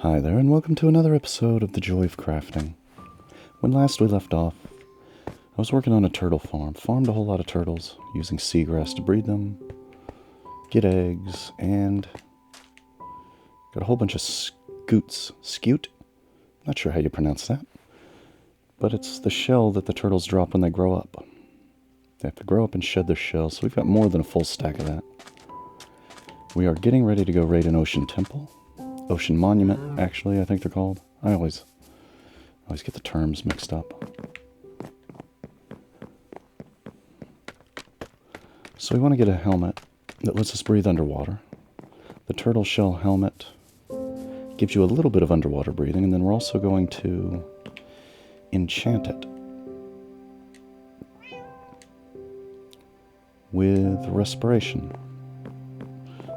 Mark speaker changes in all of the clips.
Speaker 1: Hi there, and welcome to another episode of The Joy of Crafting. When last we left off, I was working on a turtle farm. Farmed a whole lot of turtles, using seagrass to breed them, get eggs, and got a whole bunch of scutes. Scute? Not sure how you pronounce that. But it's the shell that the turtles drop when they grow up. They have to grow up and shed their shell, so we've got more than a full stack of that. We are getting ready to go raid an ocean temple. Ocean Monument, actually, I think they're called. I always get the terms mixed up. So we want to get a helmet that lets us breathe underwater. The turtle shell helmet gives you a little bit of underwater breathing, and then we're also going to enchant it with respiration.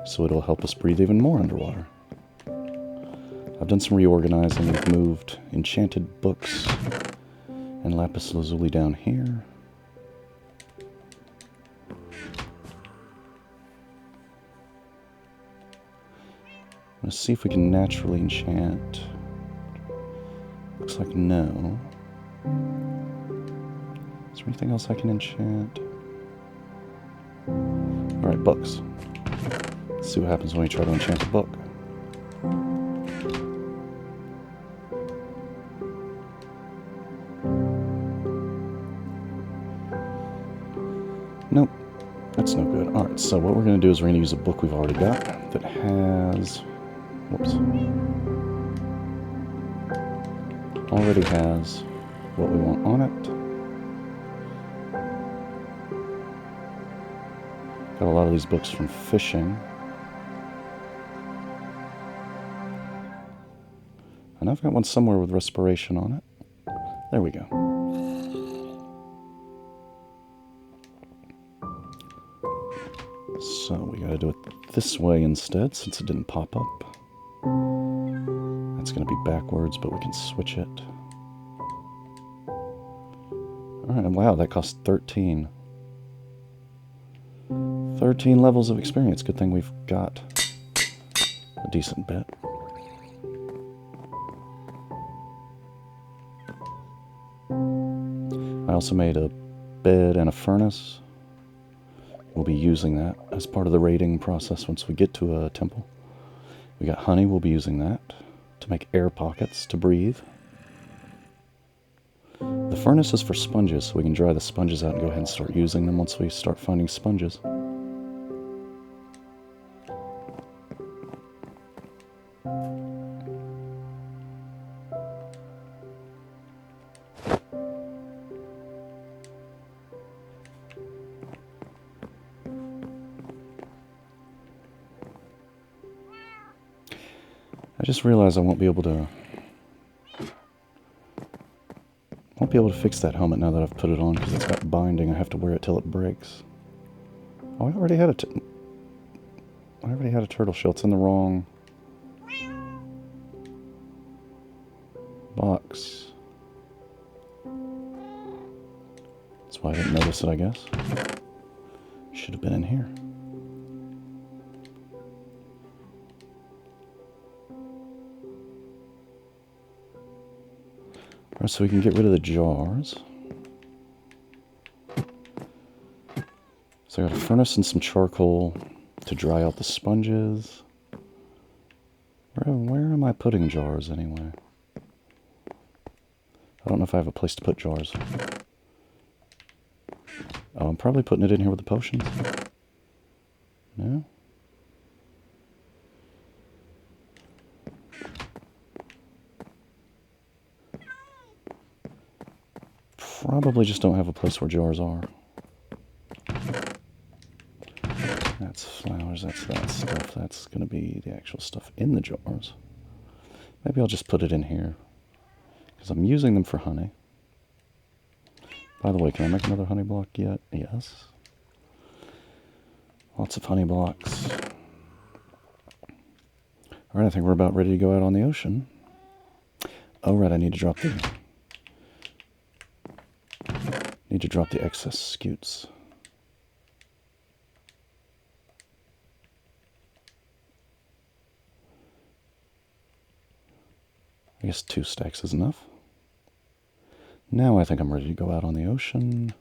Speaker 1: So it'll help us breathe even more underwater. I've done some reorganizing. I've moved enchanted books and lapis lazuli down here. Let's see if we can naturally enchant. Looks like no. Is there anything else I can enchant? Alright, books. Let's see what happens when we try to enchant a book. Nope, that's no good. Alright, so what we're going to do is we're going to use a book we've already got that has... Whoops. Already has what we want on it. Got a lot of these books from fishing. And I've got one somewhere with respiration on it. There we go. So we gotta do it this way instead, since it didn't pop up. That's gonna be backwards, but we can switch it. Alright, wow, that cost 13. 13 levels of experience. Good thing we've got a decent bit. I also made a bed and a furnace. We'll be using that as part of the raiding process once we get to a temple. We got honey, we'll be using that to make air pockets to breathe. The furnace is for sponges, so we can dry the sponges out and go ahead and start using them once we start finding sponges. I just realized I won't be able to fix that helmet now that I've put it on because it's got binding. I have to wear it till it breaks. Oh, I already had a turtle shell. It's in the wrong box. That's why I didn't notice it, I guess. Should have been in here. Alright, so we can get rid of the jars. So I got a furnace and some charcoal to dry out the sponges. Where am I putting jars anyway? I don't know if I have a place to put jars. Oh, I'm probably putting it in here with the potions. No? Probably just don't have a place where jars are. That's flowers, that's that stuff. That's going to be the actual stuff in the jars. Maybe I'll just put it in here, because I'm using them for honey. By the way, can I make another honey block yet? Yes. Lots of honey blocks. Alright, I think we're about ready to go out on the ocean. Oh, right, I need to drop the excess scutes. I guess 2 stacks is enough. Now I think I'm ready to go out on the ocean.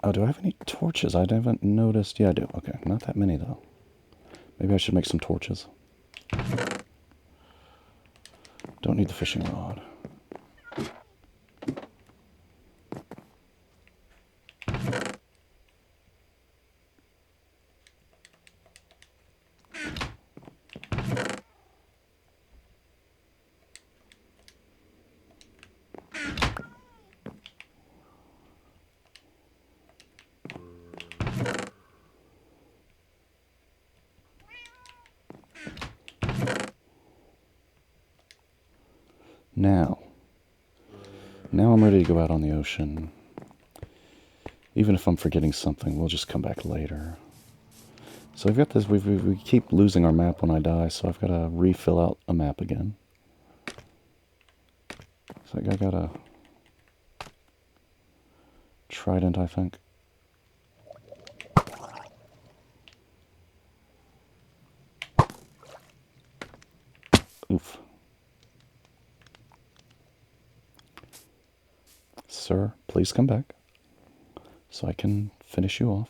Speaker 1: Oh, do I have any torches? I haven't noticed. Yeah, I do. Okay, not that many, though. Maybe I should make some torches. Don't need the fishing rod. Now I'm ready to go out on the ocean. Even if I'm forgetting something, we'll just come back later. So I've got this, we keep losing our map when I die, so I've got to refill out a map again. So I got a trident, I think. Oof. Sir, please come back so I can finish you off.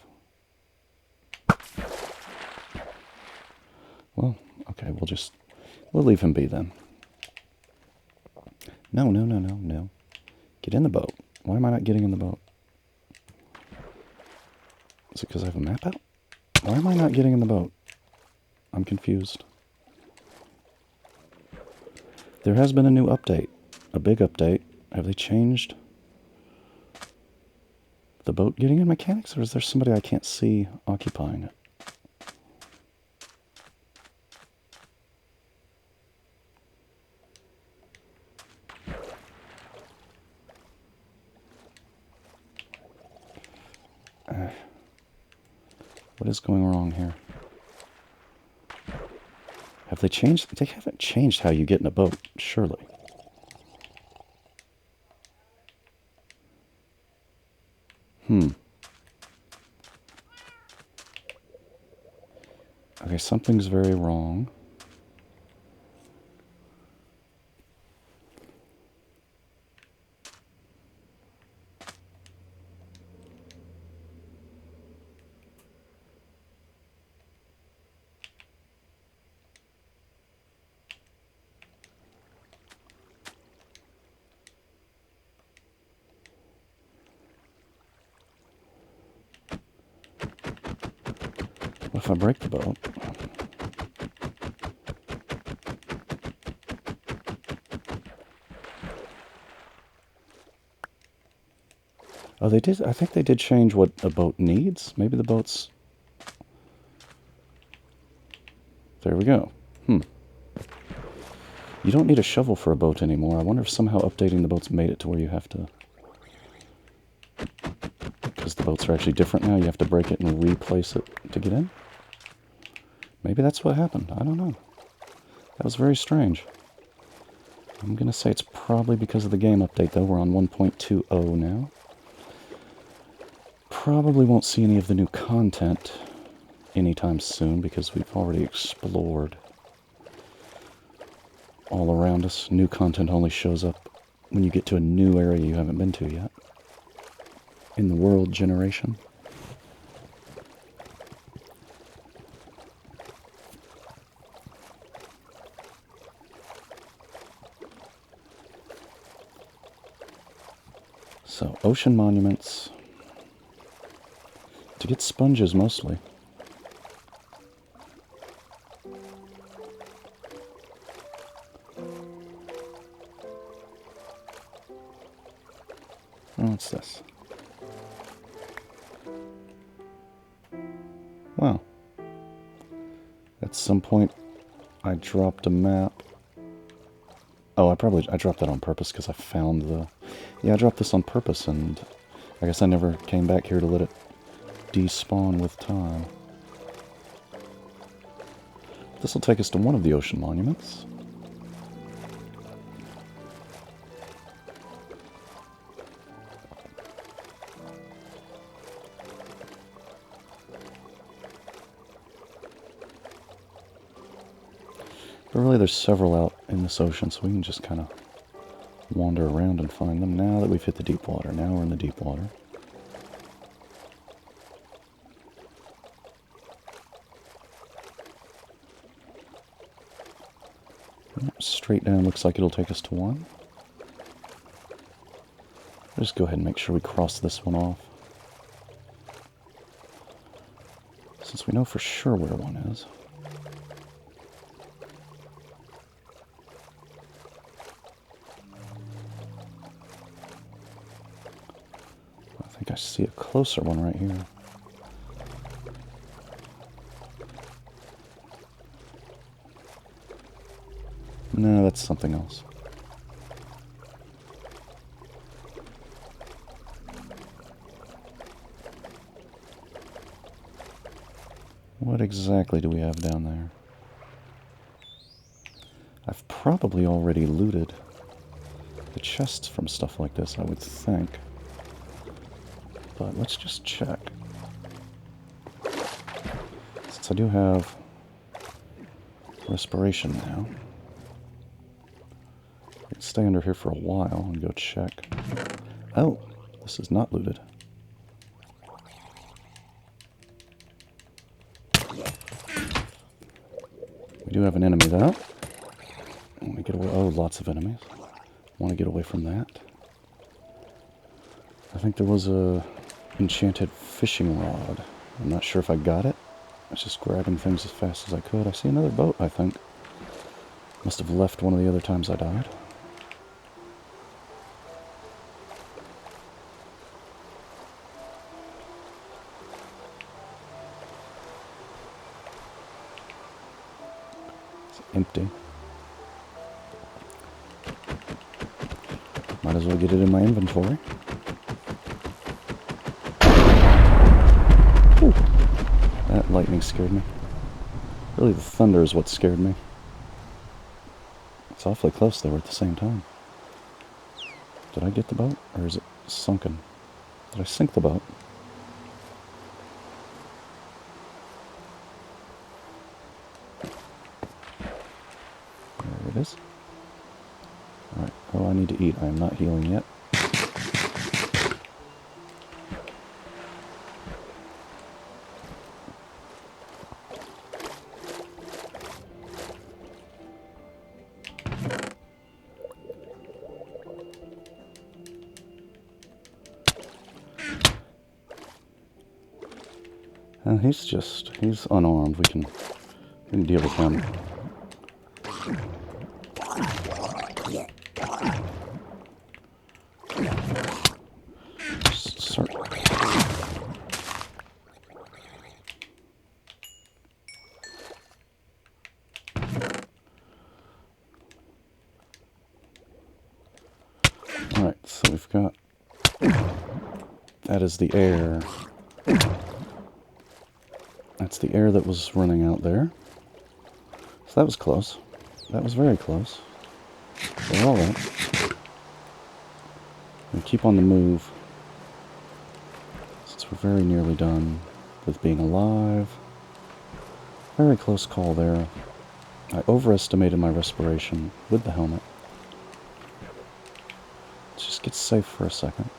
Speaker 1: Well, okay, we'll leave him be then. No. Get in the boat. Why am I not getting in the boat? Is it because I have a map out? Why am I not getting in the boat? I'm confused. There has been a new update. A big update. Have they changed the boat getting in mechanics, or is there somebody I can't see occupying it? What is going wrong here? Have they changed? They haven't changed how you get in a boat, surely. Okay, something's very wrong. What if I break the boat? Oh, they did. I think they did change what a boat needs. Maybe the boat's... There we go. You don't need a shovel for a boat anymore. I wonder if somehow updating the boats made it to where you have to... Because the boats are actually different now. You have to break it and replace it to get in? Maybe that's what happened. I don't know. That was very strange. I'm going to say it's probably because of the game update, though. We're on 1.20 now. Probably won't see any of the new content anytime soon because we've already explored all around us. New content only shows up when you get to a new area you haven't been to yet in the world generation. So, ocean monuments. To get sponges, mostly. Oh, what's this? Wow. At some point, I dropped a map. Oh, I dropped that on purpose because I found the... Yeah, I dropped this on purpose, and I guess I never came back here to let it despawn with time. This will take us to one of the ocean monuments. But really there's several out in this ocean, so we can just kind of wander around and find them now that we've hit the deep water. Now we're in the deep water. Straight down looks like it'll take us to one. Let's go ahead and make sure we cross this one off, since we know for sure where one is. I think I see a closer one right here. No, that's something else. What exactly do we have down there? I've probably already looted the chests from stuff like this, I would think. But let's just check. Since I do have respiration now, I can stay under here for a while and go check. Oh, this is not looted. We do have an enemy though. I want to get away. Oh, lots of enemies. I want to get away from that. I think there was a enchanted fishing rod. I'm not sure if I got it. I was just grabbing things as fast as I could. I see another boat, I think. Must have left one of the other times I died. It's empty. Might as well get it in my inventory. Ooh, that lightning scared me. Really, the thunder is what scared me. It's awfully close they were at the same time. Did I get the boat? Or is it sunken? Did I sink the boat? There it is. Alright, oh, I need to eat. I am not healing yet. And he's unarmed. We can deal with him. Alright, so we've got... That is the air. That's the air that was running out there. So that was close. That was very close. So alright. We keep on the move, since we're very nearly done with being alive. Very close call there. I overestimated my respiration with the helmet. Let's just get safe for a second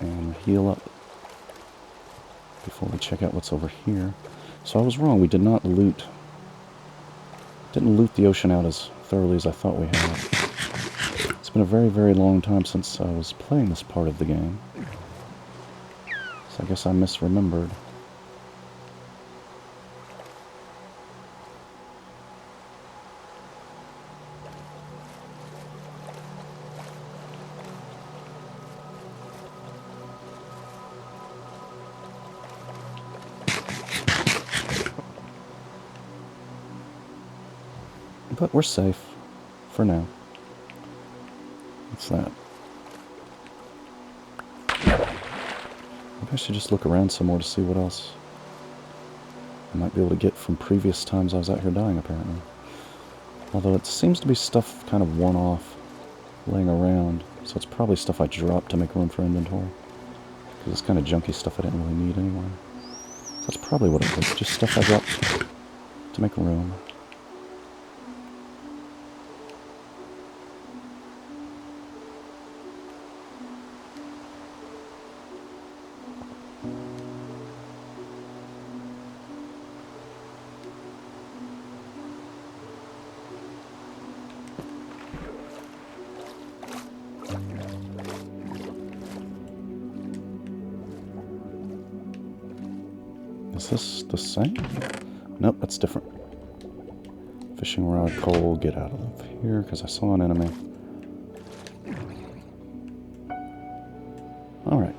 Speaker 1: and heal up before we check out what's over here. So I was wrong. We did not loot. Didn't loot the ocean out as thoroughly as I thought we had. It's been a very, very long time since I was playing this part of the game. So I guess I misremembered. But we're safe. For now. What's that? Maybe I should just look around some more to see what else I might be able to get from previous times I was out here dying, apparently. Although it seems to be stuff kind of one-off laying around. So it's probably stuff I dropped to make room for inventory. Because it's kind of junky stuff I didn't really need anyway. So that's probably what it was. Just stuff I dropped to make room. Is this the same? Nope, that's different. Fishing rod, coal, get out of here, because I saw an enemy. Alright.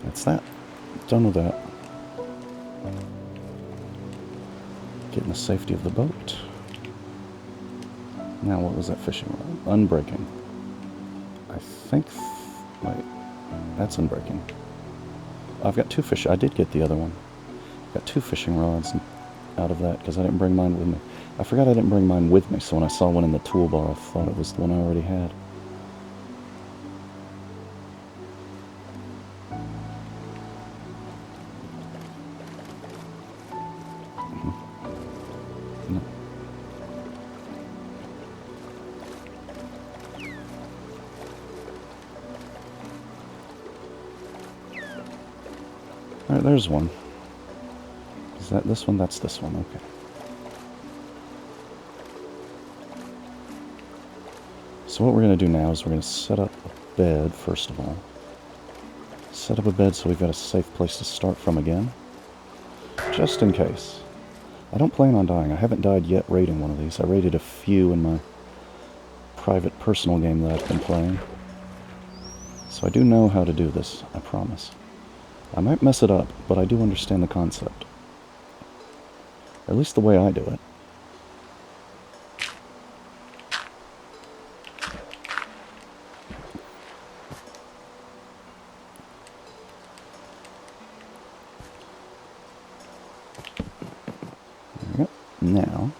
Speaker 1: That's that. Done with that. Getting the safety of the boat. Now, what was that fishing rod? Unbreaking. I think... wait. That's unbreaking. I've got 2 fish. I did get the other one. Got 2 fishing rods out of that because I didn't bring mine with me. I forgot I didn't bring mine with me, so when I saw one in the toolbar, I thought it was the one I already had. No. Alright, there's one. Is that this one? That's this one, okay. So what we're going to do now is we're going to set up a bed, first of all. Set up a bed so we've got a safe place to start from again. Just in case. I don't plan on dying. I haven't died yet raiding one of these. I raided a few in my private personal game that I've been playing. So I do know how to do this, I promise. I might mess it up, but I do understand the concept. Or at least the way I do it. Now,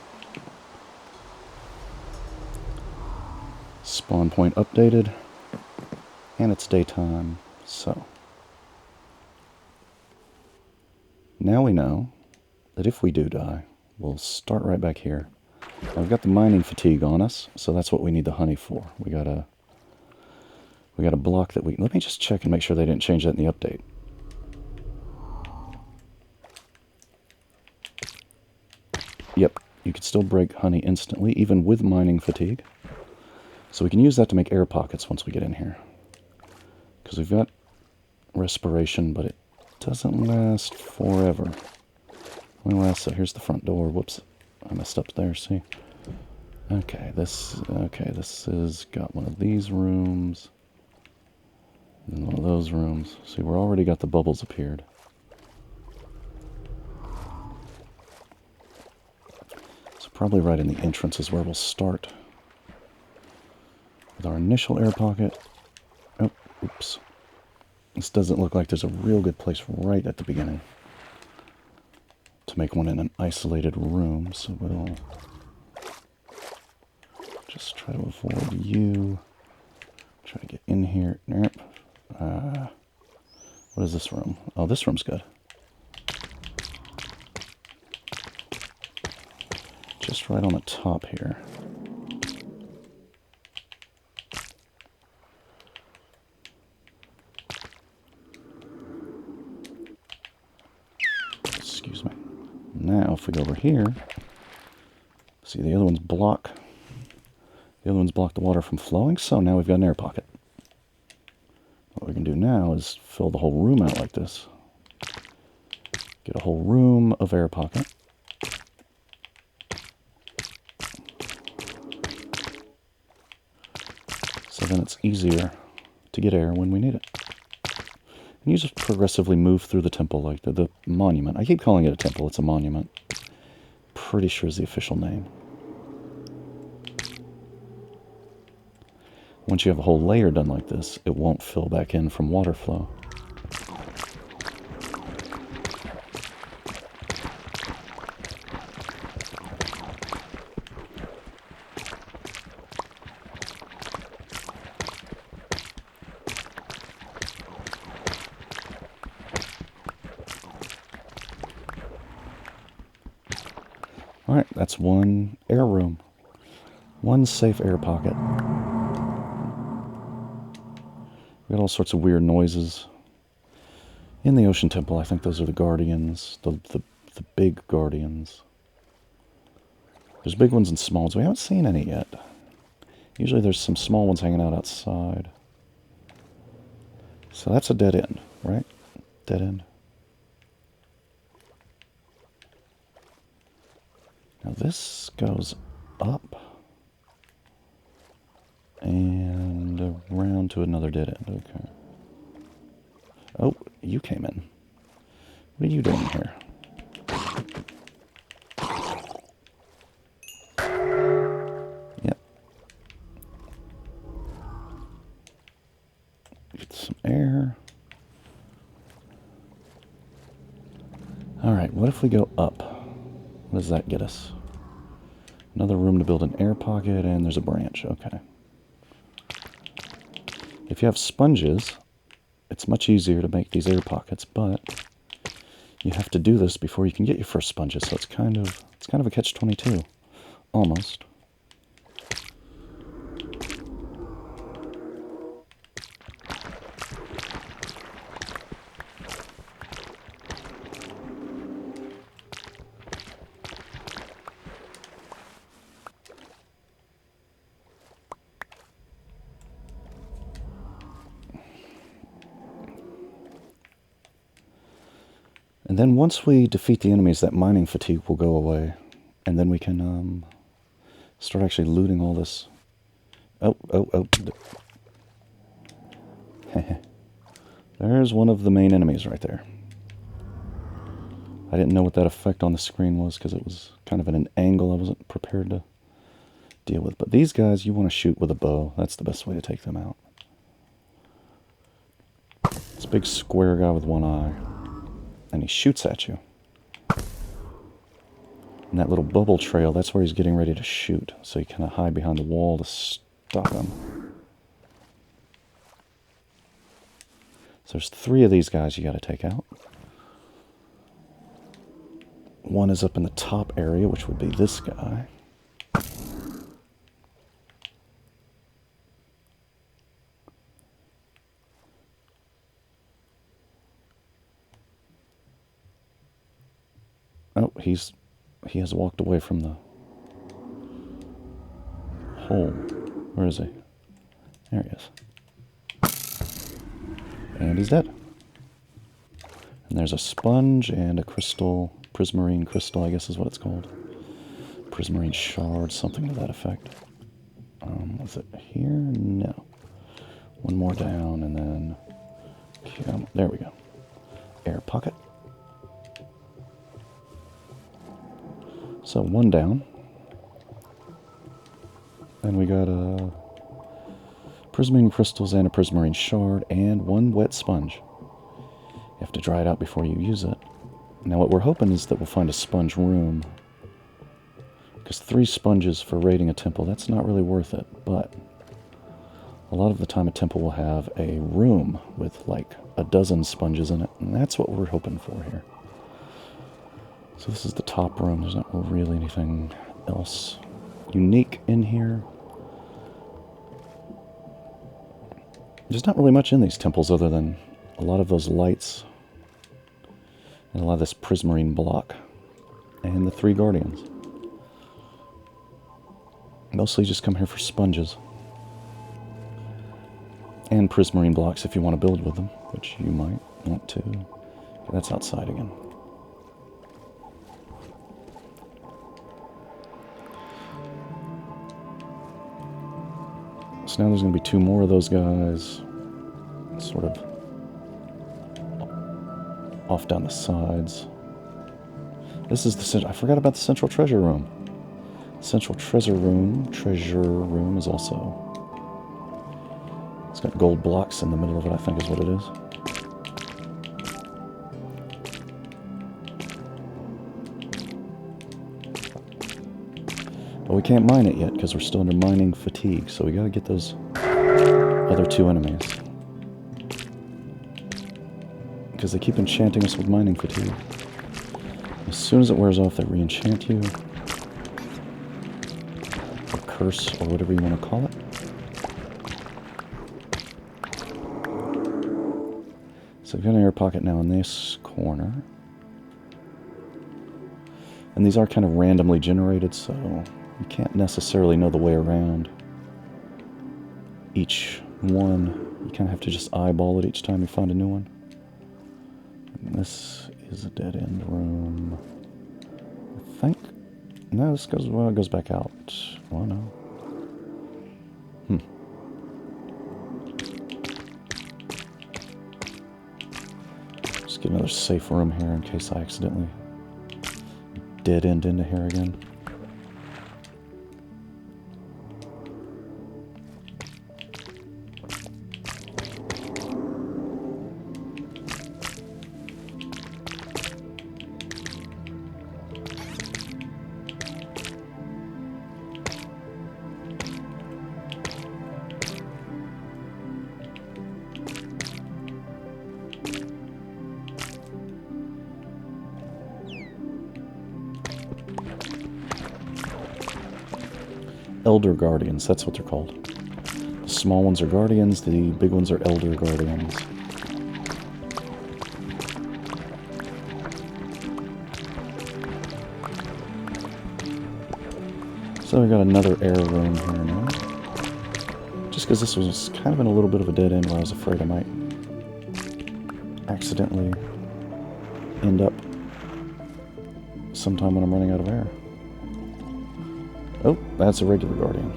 Speaker 1: spawn point updated, and it's daytime, so. Now we know that if we do die, we'll start right back here. Now we've got the mining fatigue on us, so that's what we need the honey for. We got a block that we, let me just check and make sure they didn't change that in the update. Yep, you can still break honey instantly, even with mining fatigue. So we can use that to make air pockets once we get in here. Because we've got respiration, but it doesn't last forever. Only lasts, so here's the front door. Whoops, I messed up there, see? Okay, this is got one of these rooms. And one of those rooms. See, we're already got the bubbles appeared. Probably right in the entrance is where we'll start. With our initial air pocket. Oh, oops. This doesn't look like there's a real good place right at the beginning to make one in an isolated room, so we'll just try to avoid you. Try to get in here. Nope. What is this room? Oh, this room's good. Just right on the top here. Excuse me. Now, if we go over here, see the other ones block. The other ones block the water from flowing, so now we've got an air pocket. What we can do now is fill the whole room out like this. Get a whole room of air pocket. So then it's easier to get air when we need it. And you just progressively move through the temple like the monument. I keep calling it a temple, it's a monument. Pretty sure is the official name. Once you have a whole layer done like this, it won't fill back in from water flow. Alright, that's one air room. One safe air pocket. We got all sorts of weird noises. In the Ocean Temple, I think those are the guardians. The big guardians. There's big ones and small ones. We haven't seen any yet. Usually there's some small ones hanging out outside. So that's a dead end, right? Dead end. Now this goes up and around to another dead end. Okay. Oh, you came in. What are you doing here? Yep. Get some air. Alright, what if we go up? What does that get us? Another room to build an air pocket, and there's a branch. Okay. If you have sponges, it's much easier to make these air pockets, but you have to do this before you can get your first sponges, so it's kind of a catch-22. Almost. And then once we defeat the enemies, that mining fatigue will go away. And then we can start actually looting all this. Oh. There's one of the main enemies right there. I didn't know what that effect on the screen was because it was kind of at an angle I wasn't prepared to deal with. But these guys, you want to shoot with a bow. That's the best way to take them out. This big square guy with one eye. And he shoots at you. And that little bubble trail, that's where he's getting ready to shoot. So you kind of hide behind the wall to stop him. So there's 3 of these guys you got to take out. One is up in the top area, which would be this guy. Oh, he has walked away from the hole. Where is he? There he is. And he's dead. And there's a sponge and a crystal, prismarine crystal, I guess is what it's called. Prismarine shard, something to that effect. Was it here? No. One more down, and then... there we go. Air pocket. So, one down. And we got prismarine crystals and a prismarine shard and 1 wet sponge. You have to dry it out before you use it. Now what we're hoping is that we'll find a sponge room. Because 3 sponges for raiding a temple, that's not really worth it. But a lot of the time a temple will have a room with like a dozen sponges in it. And that's what we're hoping for here. So this is the top room. There's not really anything else unique in here. There's not really much in these temples other than a lot of those lights and a lot of this prismarine block and the 3 guardians. Mostly just come here for sponges and prismarine blocks if you want to build with them, which you might want to. Okay, that's outside again. So now there's going to be 2 more of those guys, sort of off down the sides. This is the I forgot about the central treasure room. Central treasure room is also... It's got gold blocks in the middle of it, I think is what it is. But we can't mine it yet because we're still under mining fatigue, so we gotta get those other 2 enemies. Because they keep enchanting us with mining fatigue. As soon as it wears off, they re-enchant you. Or curse, or whatever you want to call it. So we've got an air pocket now in this corner. And these are kind of randomly generated, so you can't necessarily know the way around each one. You kind of have to just eyeball it each time you find a new one. And this is a dead-end room, I think. No, this goes, well, it goes back out. Oh, no. Just get another safe room here in case I accidentally dead end into here again. Elder Guardians, that's what they're called. The small ones are Guardians, the big ones are Elder Guardians. So we got another air room here now. Just because this was kind of in a little bit of a dead end where I was afraid I might accidentally end up sometime when I'm running out of air. Oh, that's a regular Guardian.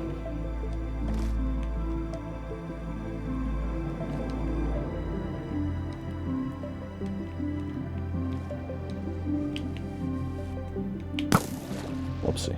Speaker 1: Whoopsie.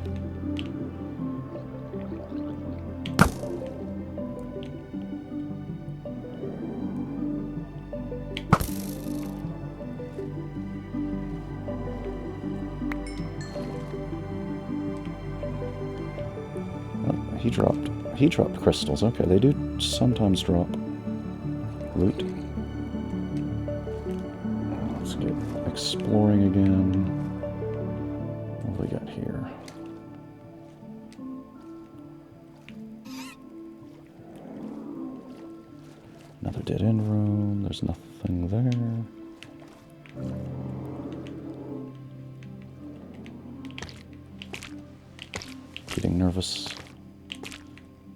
Speaker 1: He dropped crystals. Okay, they do sometimes drop loot. Let's get exploring again. What do we got here? Another dead end room. There's nothing there. Getting nervous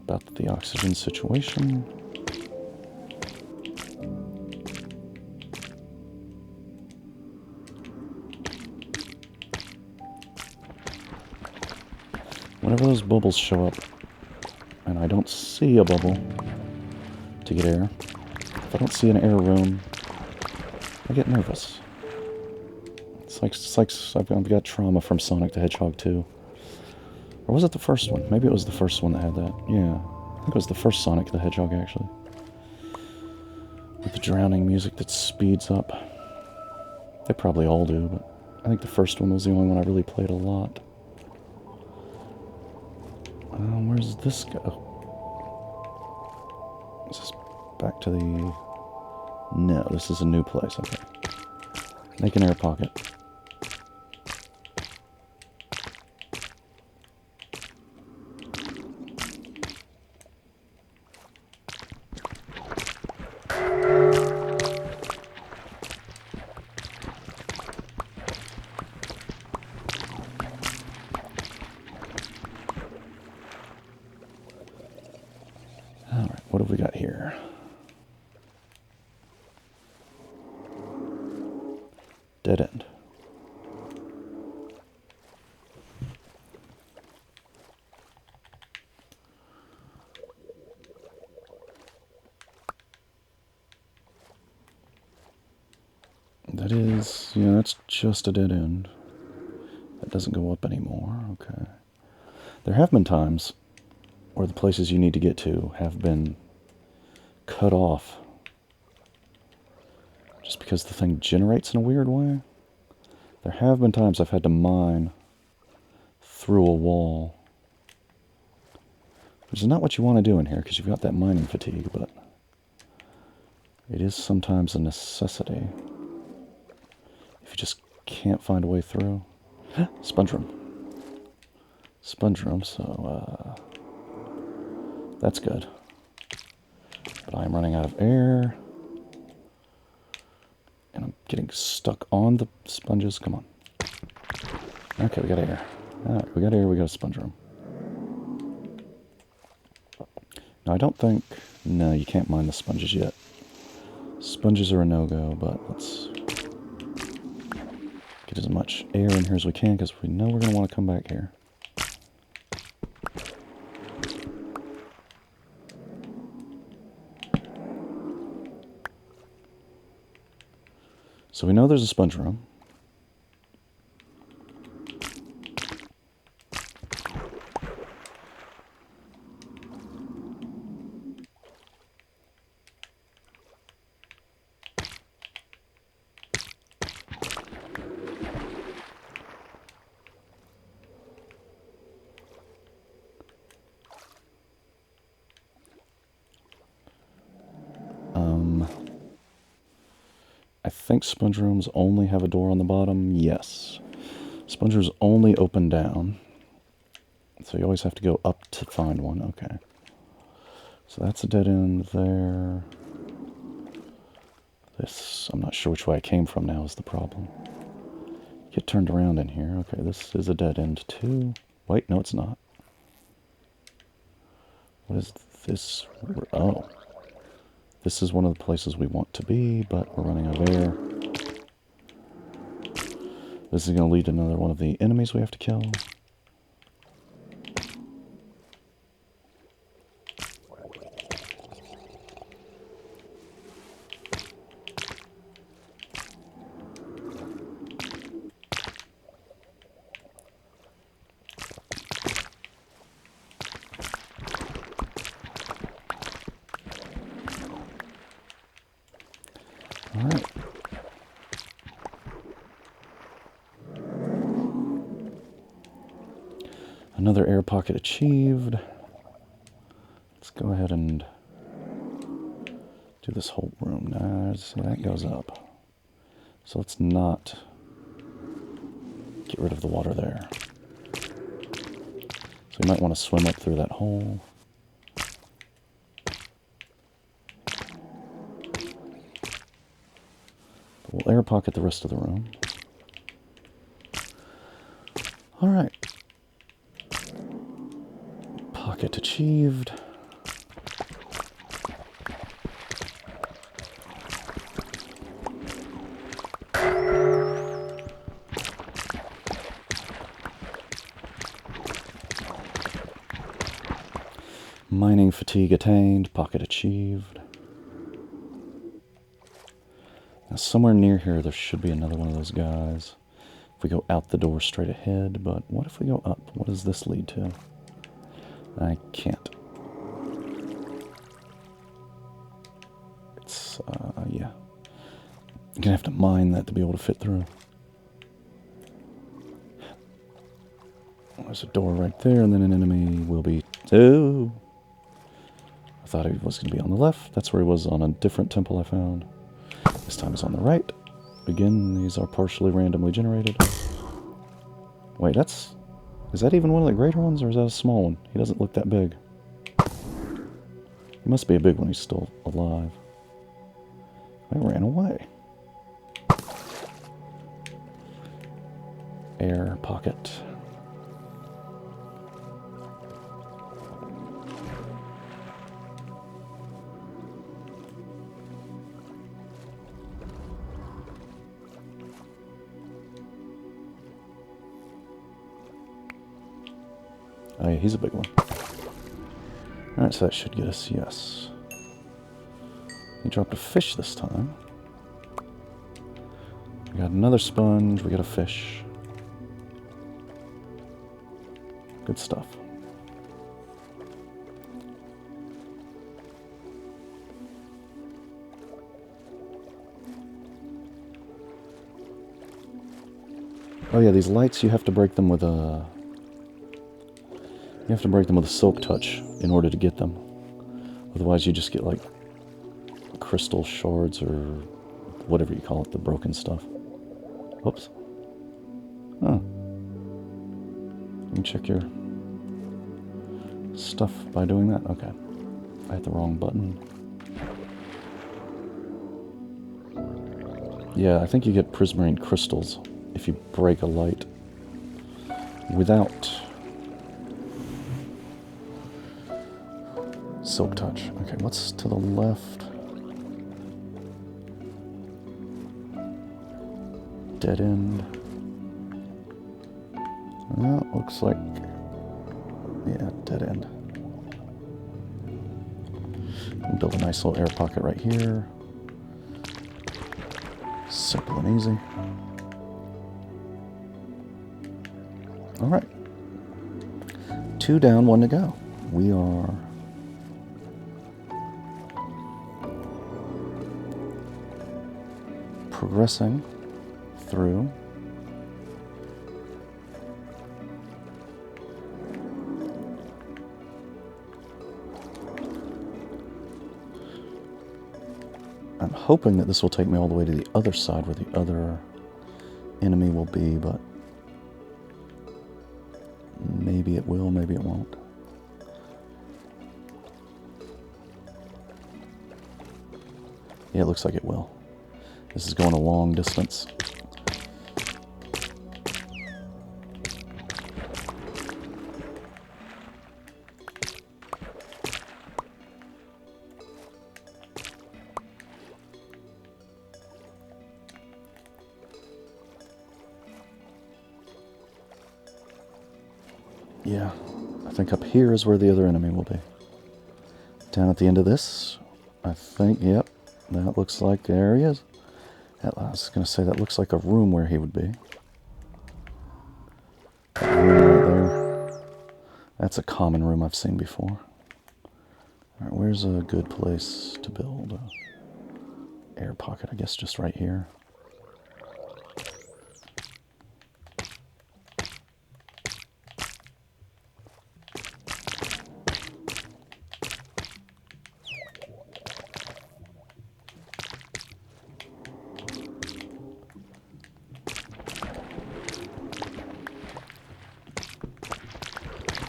Speaker 1: about the oxygen situation. Whenever those bubbles show up, and I don't see a bubble to get air, if I don't see an air room, I get nervous. It's like I've got trauma from Sonic the Hedgehog 2. Or was it the first one? Maybe it was the first one that had that. Yeah, I think it was the first Sonic the Hedgehog, actually. With the drowning music that speeds up. They probably all do, but I think the first one was the only one I really played a lot. Where's this go? Is this back to the... No, this is a new place, okay. Make an air pocket. Alright, what have we got here? Dead end. That is, yeah, that's just a dead end. That doesn't go up anymore, okay. There have been times where the places you need to get to have been cut off just because the thing generates in a weird way. There have been times I've had to mine through a wall, which is not what you want to do in here because you've got that mining fatigue, but it is sometimes a necessity if you just can't find a way through. Sponge room. Sponge room, so that's good. But I'm running out of air. And I'm getting stuck on the sponges. Come on. Okay, we got air. Alright, we got air, we got a sponge room. Now, I don't think... No, you can't mine the sponges yet. Sponges are a no-go, but let's get as much air in here as we can, because we know we're going to want to come back here. So we know there's a sponge room. I think sponge rooms only have a door on the bottom. Yes. Sponge rooms only open down. So you always have to go up to find one. Okay. So that's a dead end there. This, I'm not sure which way I came from now is the problem. Get turned around in here. Okay, this is a dead end too. Wait, no it's not. What is this? Oh. This is one of the places we want to be, but we're running out of air. This is going to lead to another one of the enemies we have to kill. Alright. Another air pocket achieved. Let's go ahead and do this whole room. Now, see, that goes up. So let's not get rid of the water there. So we might want to swim up through that hole. But we'll air pocket the rest of the room. Alright. Pocket achieved. Mining fatigue attained, pocket achieved. Now somewhere near here there should be another one of those guys. If we go out the door straight ahead, but what if we go up? What does this lead to? I can't. It's, yeah. You're gonna have to mine that to be able to fit through. There's a door right there, and then an enemy will be... Oh! I thought he was going to be on the left. That's where he was on a different temple I found. This time he's on the right. Again, these are partially randomly generated. Wait, that's... Is that even one of the greater ones, or is that a small one? He doesn't look that big. He must be a big one. He's still alive. I ran away. Air pocket. Oh yeah, he's a big one. Alright, so that should get us, yes. He dropped a fish this time. We got another sponge, we got a fish. Good stuff. Oh yeah, these lights, you have to break them with a... You have to break them with a silk touch in order to get them. Otherwise you just get like crystal shards or whatever you call it, the broken stuff. Whoops. Oh. You can check your stuff by doing that? Okay. I hit the wrong button. Yeah, I think you get prismarine crystals if you break a light without silk touch. Okay, what's to the left? Dead end. Well, looks like... Yeah, dead end. We'll build a nice little air pocket right here. Simple and easy. Alright. 2 down, 1 to go. We are progressing through. I'm hoping that this will take me all the way to the other side where the other enemy will be, but maybe it will, maybe it won't. Yeah, it looks like it will. This is going a long distance. Yeah, I think up here is where the other enemy will be. Down at the end of this, I think, yep, that looks like, there he is. I was going to say, that looks like a room where he would be. That room right there. That's a common room I've seen before. Alright, where's a good place to build an air pocket? I guess just right here.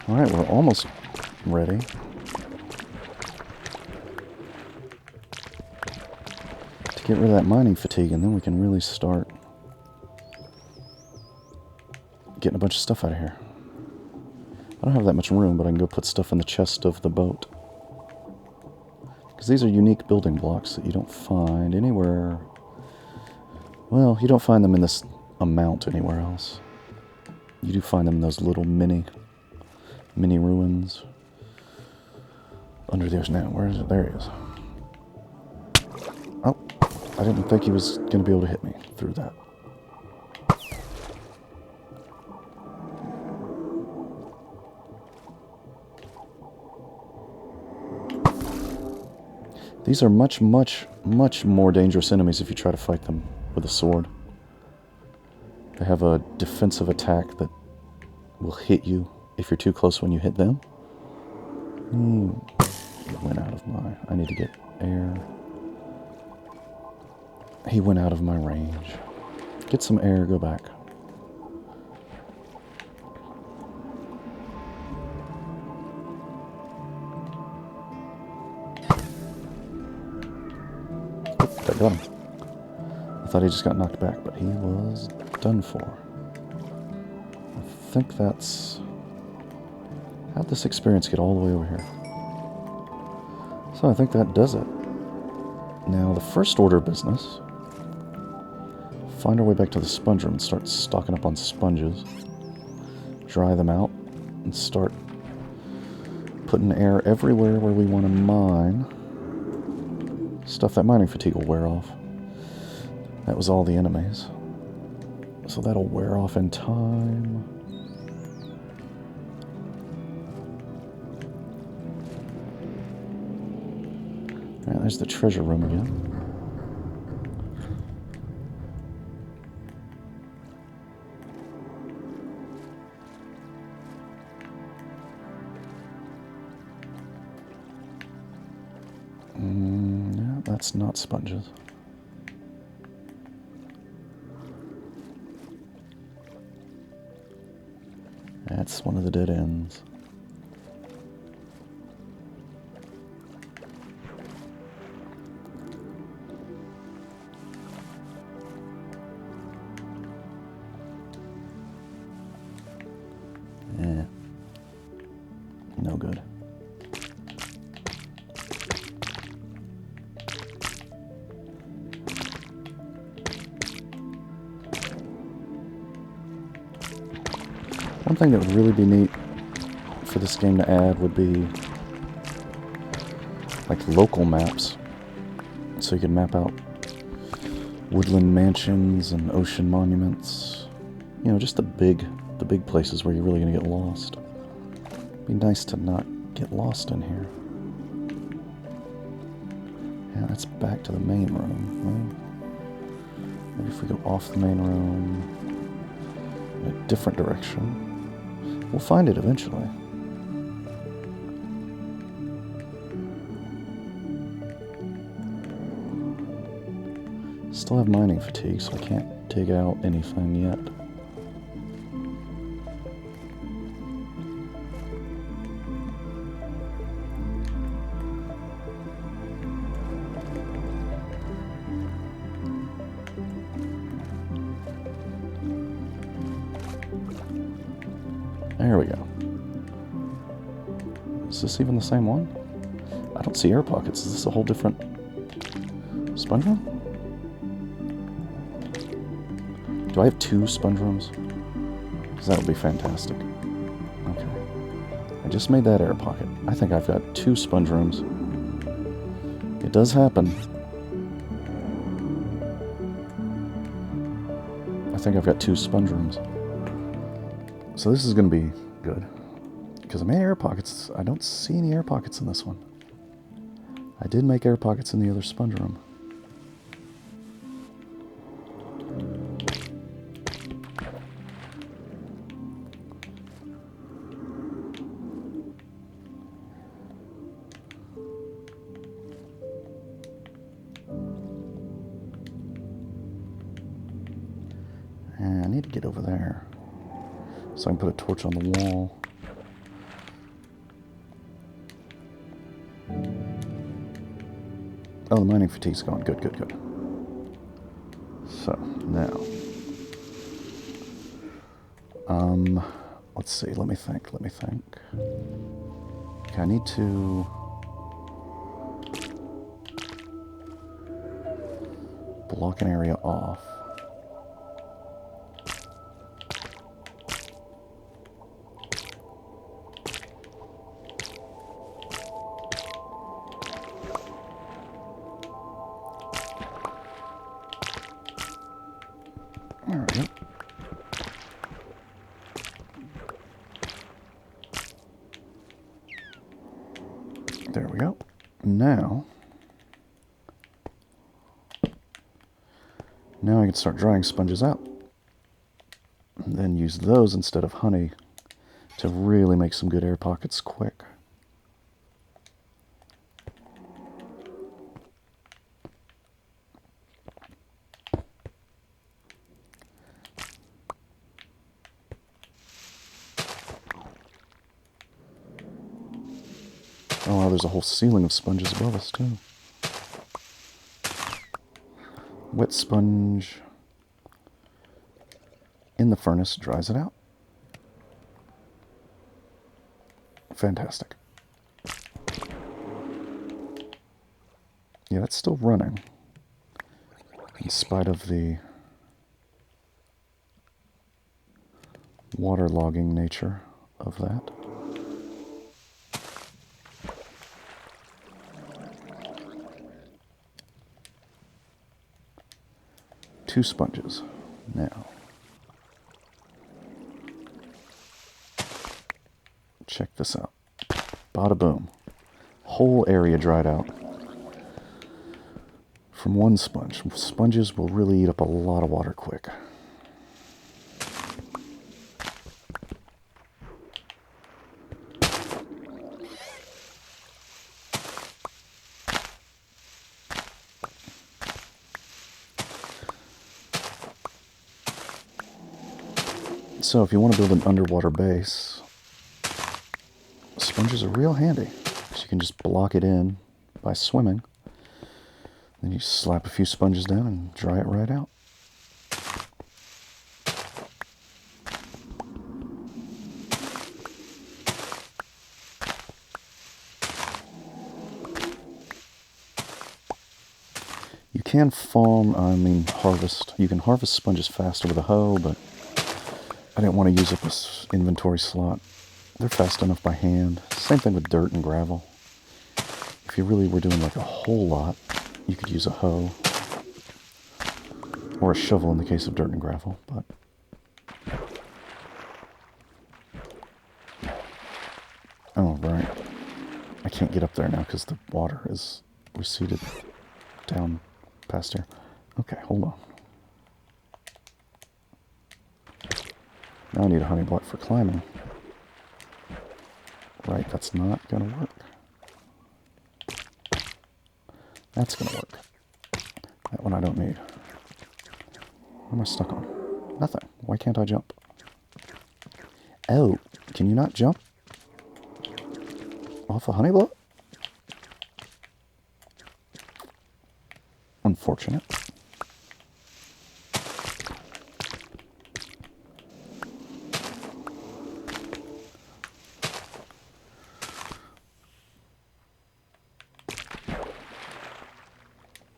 Speaker 1: Alright, we're almost ready. To get rid of that mining fatigue, and then we can really start getting a bunch of stuff out of here. I don't have that much room, but I can go put stuff in the chest of the boat. Because these are unique building blocks that you don't find anywhere. Well, you don't find them in this amount anywhere else. You do find them in those little mini ruins under the ocean. Now, where is it? There he is. Oh, I didn't think he was going to be able to hit me through that. These are much, much, much more dangerous enemies if you try to fight them with a sword. They have a defensive attack that will hit you if you're too close when you hit them. He went out of my... I need to get air. He went out of my range. Get some air, go back. Oop, that got him. I thought he just got knocked back, but he was done for. I think that's... How'd this experience get all the way over here? So I think that does it. Now, the first order of business, find our way back to the sponge room and start stocking up on sponges. Dry them out and start putting air everywhere where we want to mine. Stuff that mining fatigue will wear off. That was all the enemies. So that'll wear off in time. Alright, there's the treasure room again. Yeah, that's not sponges. That's one of the dead ends. No good. One thing that would really be neat for this game to add would be like local maps, so you can map out woodland mansions and ocean monuments. You know, just the big places where you're really going to get lost. It'd be nice to not get lost in here. Yeah, that's back to the main room. Well, maybe if we go off the main room in a different direction, we'll find it eventually. Still have mining fatigue, so I can't dig out anything yet. There we go. Is this even the same one? I don't see air pockets. Is this a whole different sponge room? Do I have 2 sponge rooms? Because that would be fantastic. Okay. I just made that air pocket. I think I've got 2 sponge rooms. It does happen. I think I've got 2 sponge rooms. So this is going to be good. Because I made air pockets. I don't see any air pockets in this one. I did make air pockets in the other sponge room. And I need to get over there so I can put a torch on the wall. Oh, the mining fatigue's gone. Good, good, good. So, now. Let's see. Let me think. Okay, I need to block an area off. There we go. Now I can start drying sponges out. And then use those instead of honey to really make some good air pockets quick. Oh wow, there's a whole ceiling of sponges above us too. Wet sponge in the furnace dries it out. Fantastic. Yeah, that's still running in spite of the waterlogging nature of that. Two sponges. Now, check this out. Bada boom. Whole area dried out from one sponge. Sponges will really eat up a lot of water quick. So if you want to build an underwater base, sponges are real handy. So you can just block it in by swimming. Then you slap a few sponges down and dry it right out. You can harvest. You can harvest sponges faster with a hoe, but I didn't want to use up this inventory slot. They're fast enough by hand. Same thing with dirt and gravel. If you really were doing like a whole lot, you could use a hoe. Or a shovel in the case of dirt and gravel, but... Oh, right. I can't get up there now because the water is receded down past here. Okay, hold on. Now I need a honey block for climbing. Right, that's not gonna work. That's gonna work. That one I don't need. What am I stuck on? Nothing. Why can't I jump? Oh, can you not jump off a honey block? Unfortunate.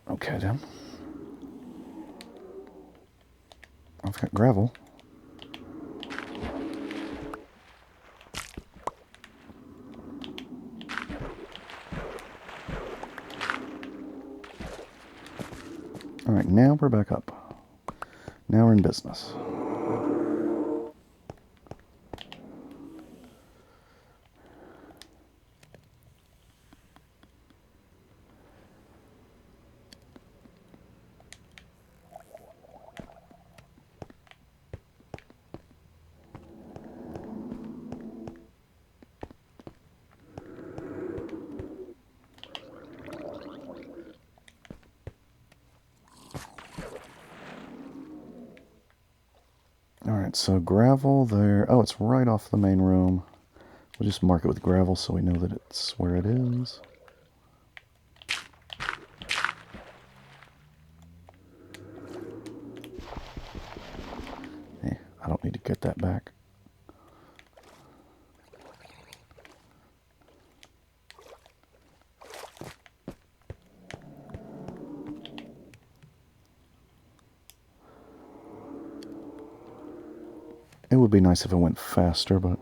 Speaker 1: Okay, then. I've got gravel. Alright, now we're back up. Now we're in business. Alright, so gravel there. Oh, it's right off the main room. We'll just mark it with gravel so we know that it's where it is. Hey, I don't need to get that back. It would be nice if it went faster, but...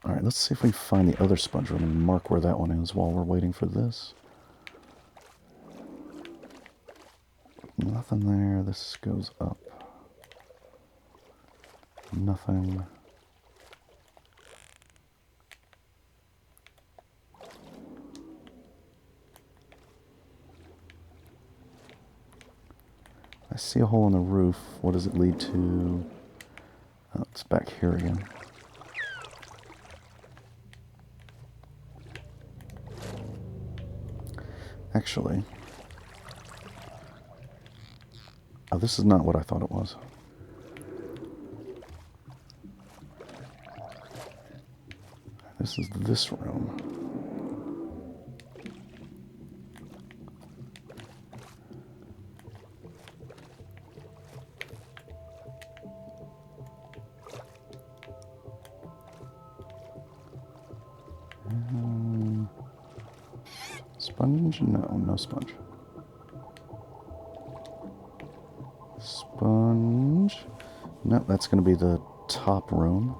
Speaker 1: Alright, let's see if we can find the other sponge room and mark where that one is while we're waiting for this. Nothing there. This goes up. Nothing. I see a hole in the roof. What does it lead to? Oh, it's back here again. Actually... Oh, this is not what I thought it was. This is this room. Sponge? No, no sponge. Sponge. No, that's going to be the top room.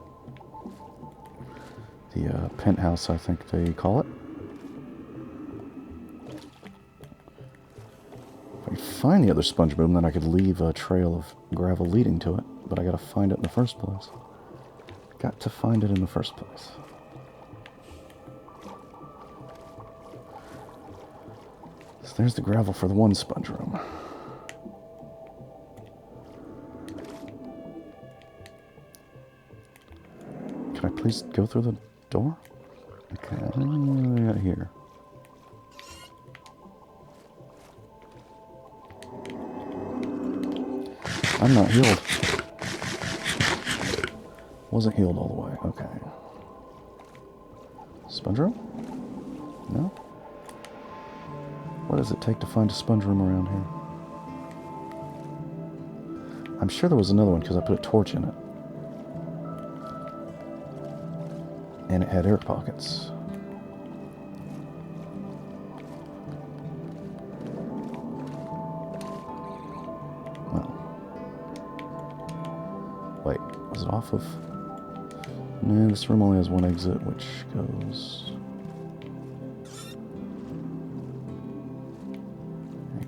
Speaker 1: The penthouse, I think they call it. If I find the other sponge room, then I could leave a trail of gravel leading to it. But I got to find it in the first place. Got to find it in the first place. So there's the gravel for the one sponge room. Can I please go through the door? Okay, what do we got here? I'm not healed. Wasn't healed all the way. Okay. Sponge room? No? What does it take to find a sponge room around here? I'm sure there was another one because I put a torch in it. And it had air pockets. Well. Wait, was it off of... No, this room only has one exit, which goes...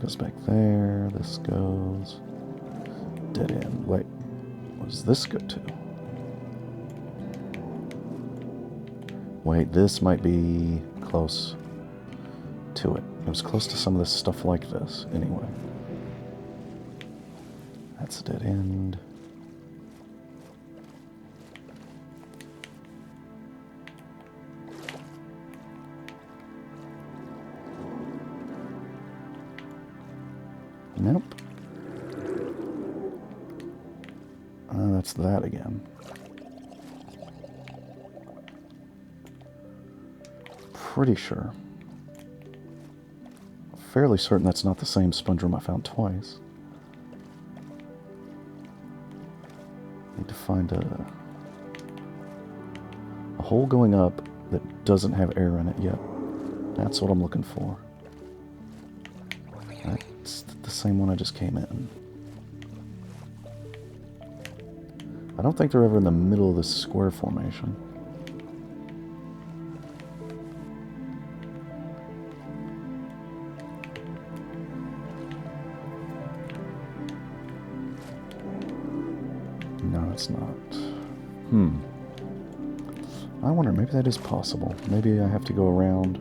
Speaker 1: goes back there. This goes... dead end. Wait, what does this go to? Wait, this might be close to it. It was close to some of this stuff like this, anyway. That's a dead end. Nope. That's that again. Pretty sure. Fairly certain that's not the same sponge room I found twice. Need to find a hole going up that doesn't have air in it yet. That's what I'm looking for. That's the same one I just came in. I don't think they're ever in the middle of this square formation. No, it's not. I wonder, maybe that is possible. Maybe I have to go around.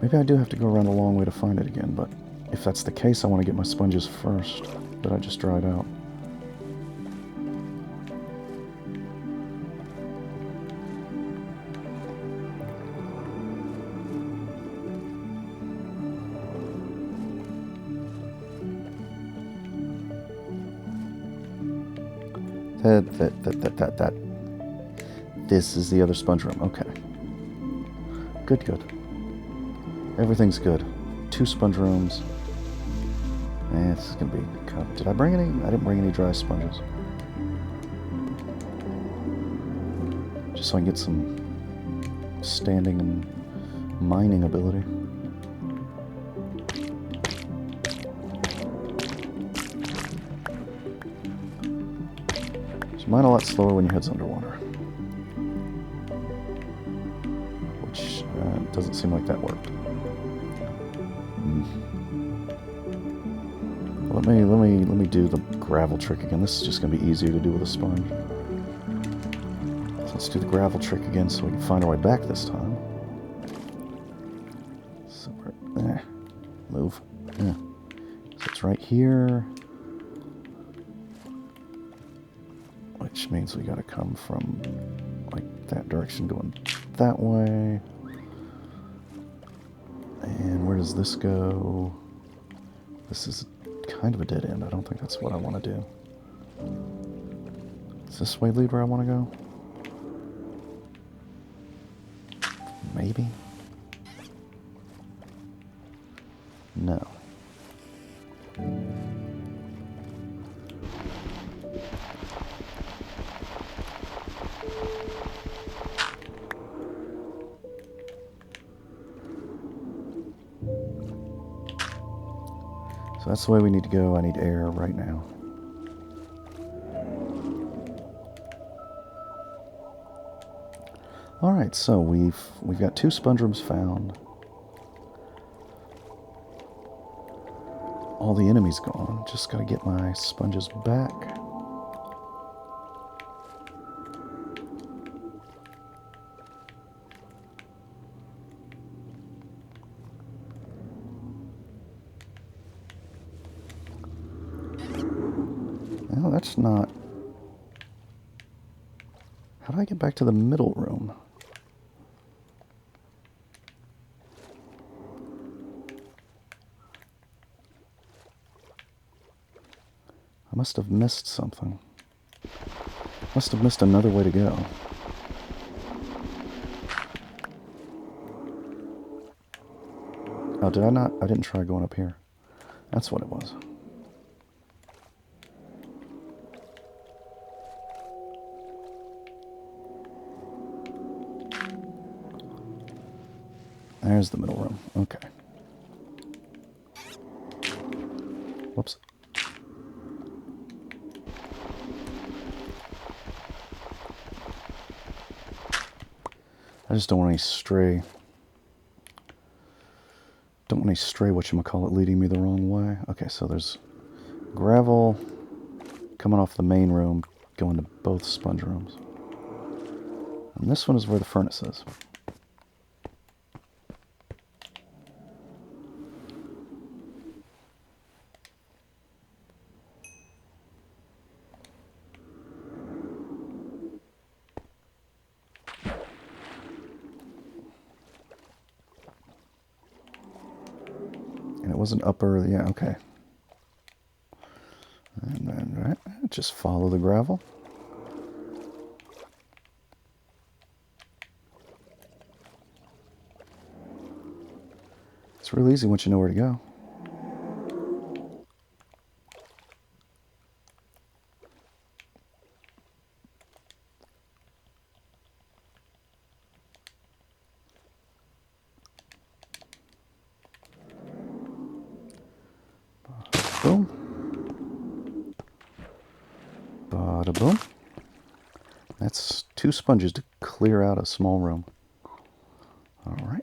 Speaker 1: Maybe I do have to go around a long way to find it again, but if that's the case, I want to get my sponges first that I just dried out. That. This is the other sponge room. Okay. Good. Everything's good. 2 sponge rooms. And this is going to be... Did I bring any? I didn't bring any dry sponges. Just so I can get some standing and mining ability. So mine a lot slower when your head's underwater. Which doesn't seem like that worked. Let me do the gravel trick again. This is just going to be easier to do with a sponge. So let's do the gravel trick again so we can find our way back this time. So we're there. Move. Yeah. So it's right here. Which means we got to come from like that direction going that way. And where does this go? This is kind of a dead end. I don't think that's what I want to do. Does this way lead where I want to go? Maybe? No. So that's the way we need to go. I need air right now. Alright, so we've got 2 sponge rooms found. All the enemies gone. Just gotta get my sponges back. No, that's not... How do I get back to the middle room? I must have missed something. Must have missed another way to go. Oh, did I not? I didn't try going up here. That's what it was. There's the middle room. Okay. Whoops. I just don't want any stray want any stray whatchamacallit leading me the wrong way. Okay, so there's gravel coming off the main room, going to both sponge rooms. And this one is where the furnace is. And it wasn't upper, yeah, okay. And then, right, just follow the gravel. It's real easy once you know where to go. Boom. Bada boom. That's 2 sponges to clear out a small room. All right.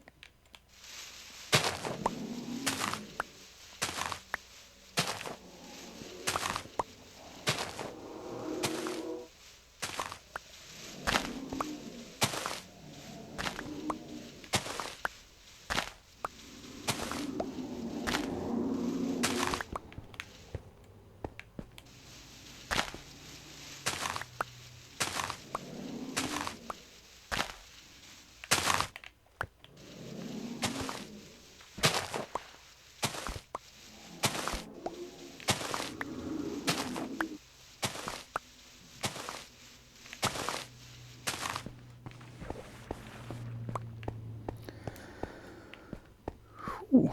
Speaker 1: Ooh,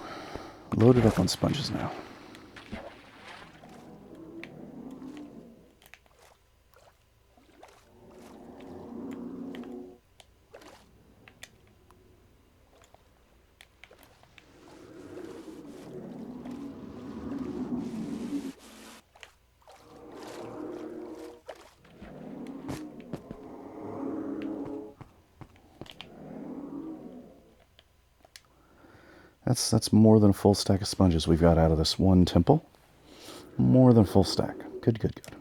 Speaker 1: loaded up on sponges now. That's more than a full stack of sponges we've got out of this one temple. More than a full stack. Good, good, good.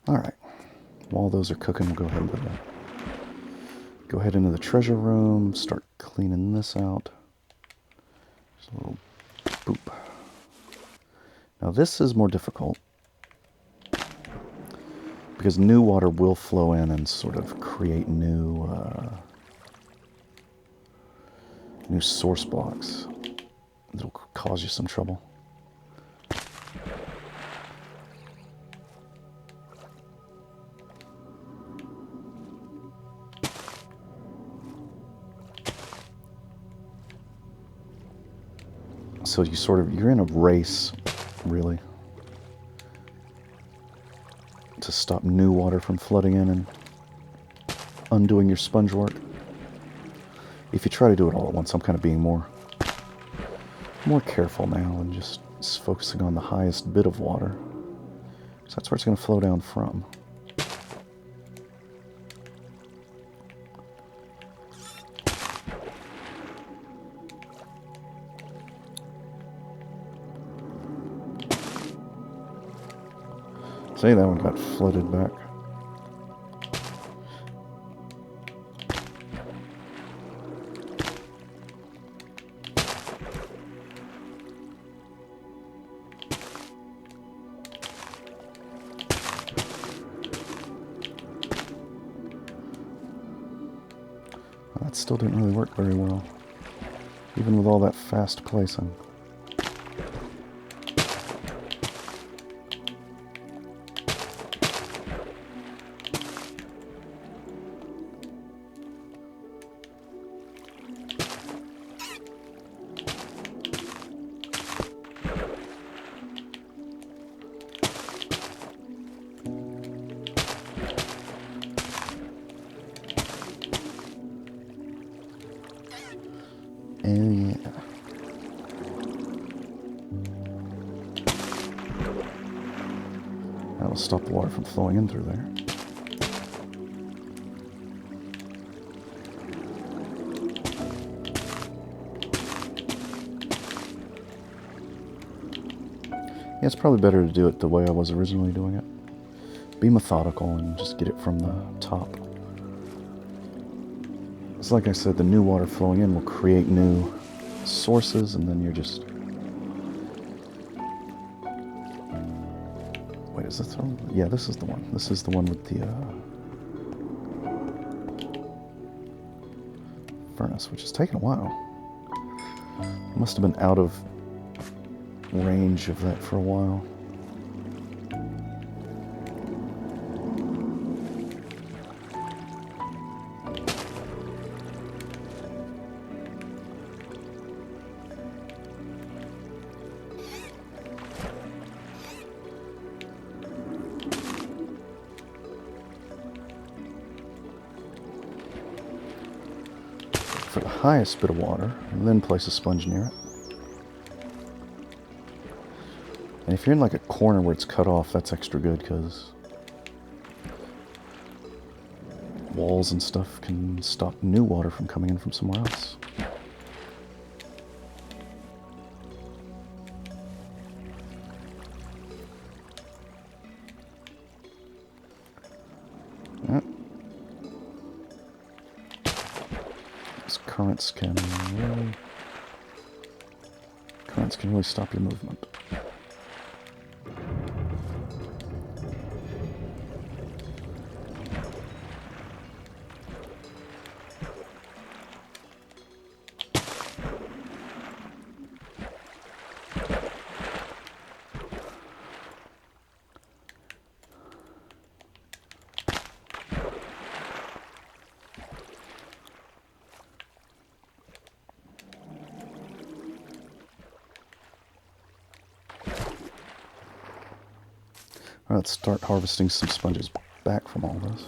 Speaker 1: All right. While those are cooking, we'll go ahead into the treasure room, start cleaning this out. Just a little boop. Now this is more difficult because new water will flow in and sort of create new source blocks. It'll cause you some trouble. So you're in a race, really, to stop new water from flooding in and undoing your sponge work. If you try to do it all at once, I'm kind of being more careful now and just focusing on the highest bit of water. So that's where it's going to flow down from. See, that one got flooded back. That still didn't really work very well, even with all that fast placing. Oh yeah. That'll stop the water from flowing in through there. Yeah, it's probably better to do it the way I was originally doing it. Be methodical and just get it from the top. It's like I said, the new water flowing in will create new sources, and then you're just... Wait, is this the one? Yeah, this is the one. This is the one with the furnace, which has taken a while. Must have been out of range of that for a while. For the highest bit of water, and then place a sponge near it. And if you're in like a corner where it's cut off, that's extra good because walls and stuff can stop new water from coming in from somewhere else. Currents can really stop your movement. All right, let's start harvesting some sponges back from all this.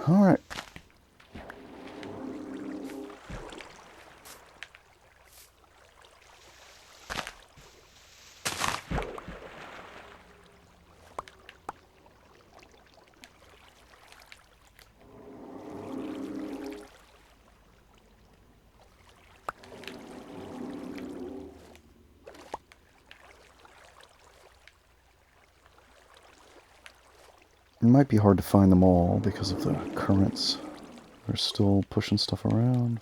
Speaker 1: All right. It might be hard to find them all because of the currents. They're still pushing stuff around.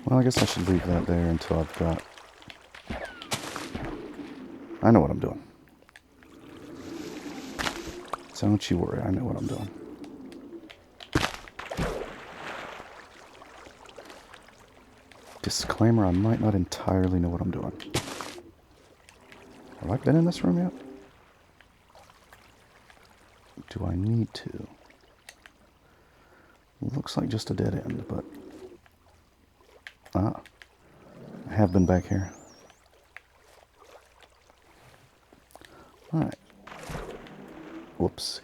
Speaker 1: Well, I guess I should leave that there until I've got... I know what I'm doing. Don't you worry, I know what I'm doing. Disclaimer, I might not entirely know what I'm doing. Have I been in this room yet? Do I need to? Looks like just a dead end, but... I have been back here. Alright. Whoops.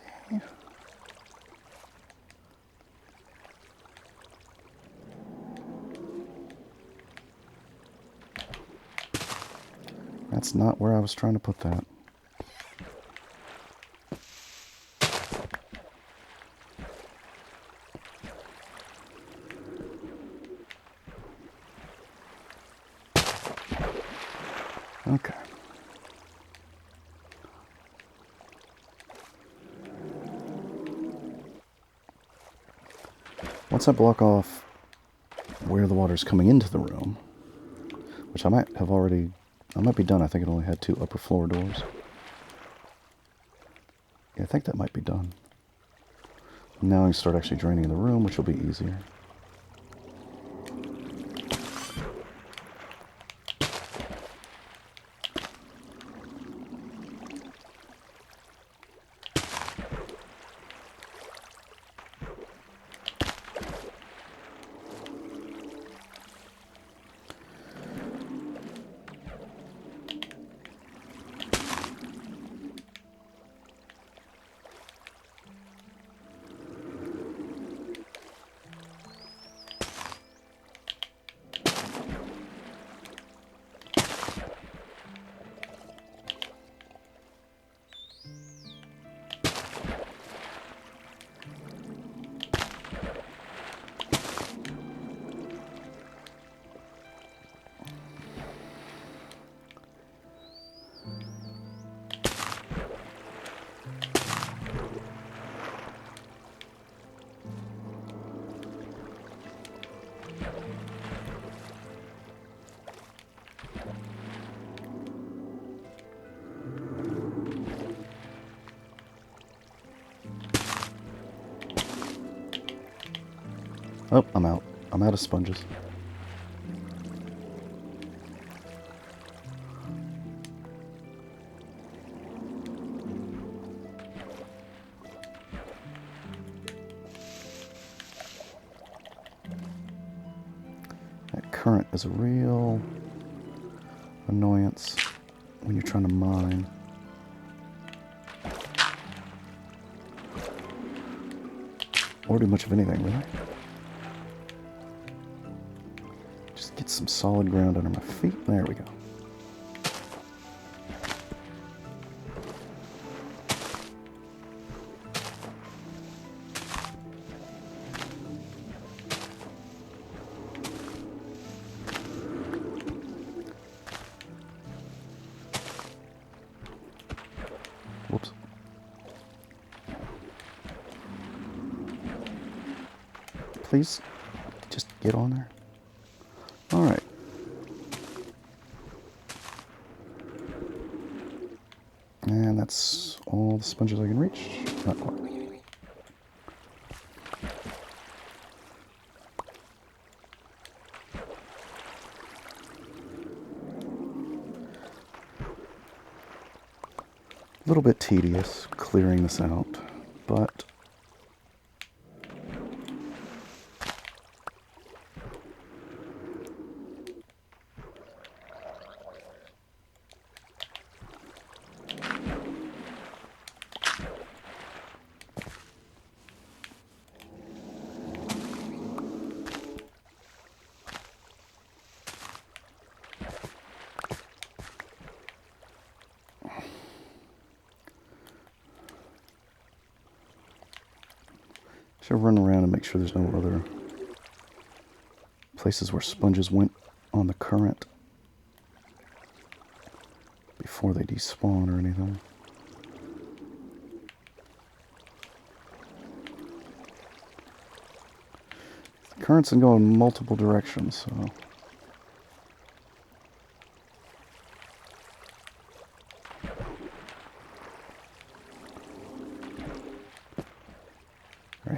Speaker 1: That's not where I was trying to put that. Okay. Once I block off where the water's coming into the room, which I might be done. I think it only had 2 upper floor doors. Yeah, I think that might be done. Now I can start actually draining the room, which will be easier. Oh, I'm out. I'm out of sponges. That current is a real annoyance when you're trying to mine. Or do much of anything, really. Just get some solid ground under my feet. There we go. Whoops. Please, just get on there. All right. And that's all the sponges I can reach. Not quite. A little bit tedious clearing this out, but should run around and make sure there's no other places where sponges went on the current before they despawn or anything. The currents can go in multiple directions, so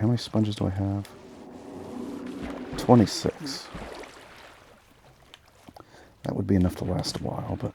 Speaker 1: how many sponges do I have? 26. That would be enough to last a while, but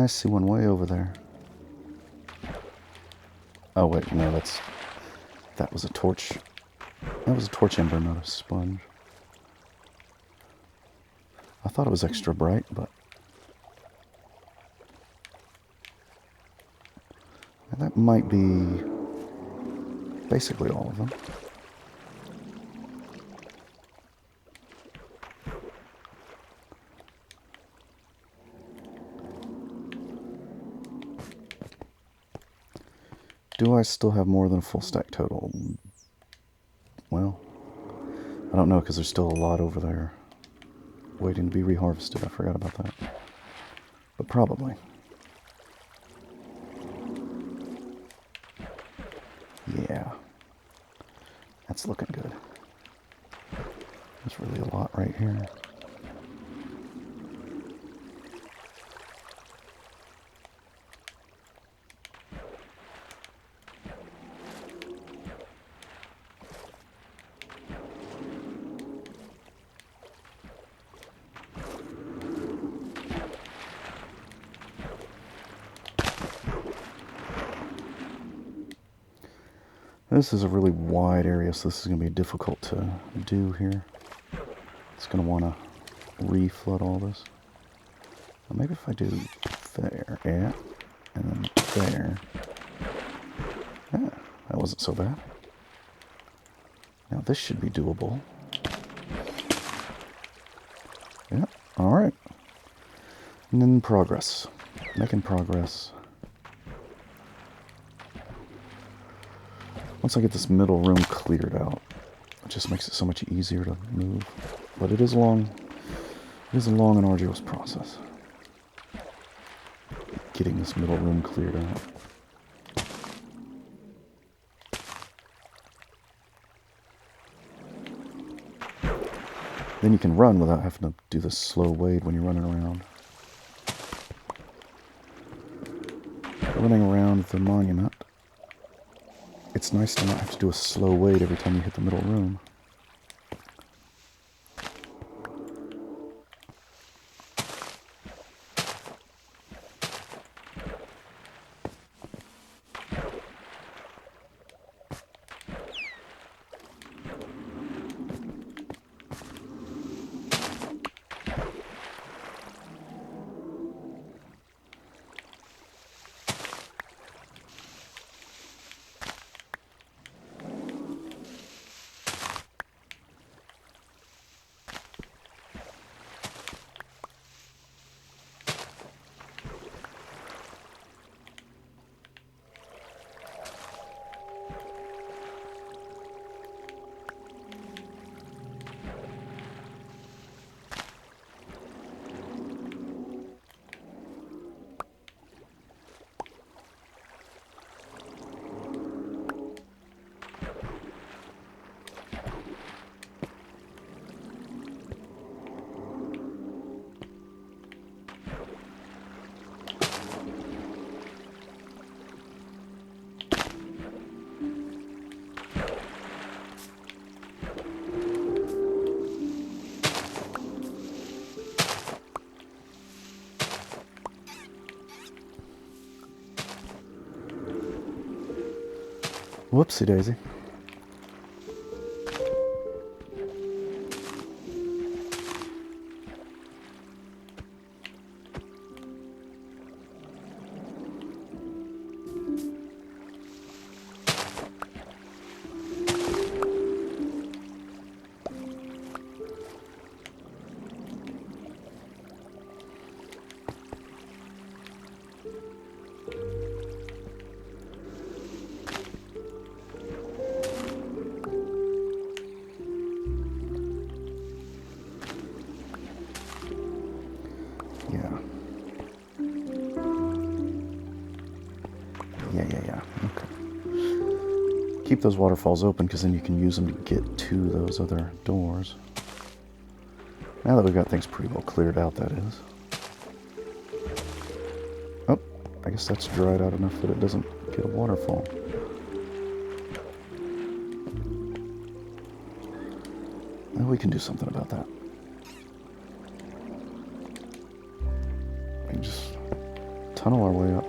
Speaker 1: see one way over there. Oh wait, no, that was a torch. That was a torch ember, not a sponge. I thought it was extra bright, but that might be basically all of them. Do I still have more than a full stack total? Well, I don't know because there's still a lot over there waiting to be reharvested. I forgot about that. But probably. Yeah. That's looking good. There's really a lot right here. This is a really wide area, so this is going to be difficult to do here. It's going to want to reflood all this. Well, maybe if I do there, yeah, and then there. Yeah, that wasn't so bad. Now this should be doable. Yeah, alright. And then progress. Making progress. Once I get this middle room cleared out, it just makes it so much easier to move. But it is a long and arduous process. Getting this middle room cleared out. Then you can run without having to do this slow wade when you're running around. Running around the monument, it's nice to not have to do a slow wade every time you hit the middle room. Whoopsie daisy. Yeah. Okay. Keep those waterfalls open because then you can use them to get to those other doors. Now that we've got things pretty well cleared out, that is. Oh, I guess that's dried out enough that it doesn't get a waterfall. Well, we can do something about that. We can just tunnel our way up.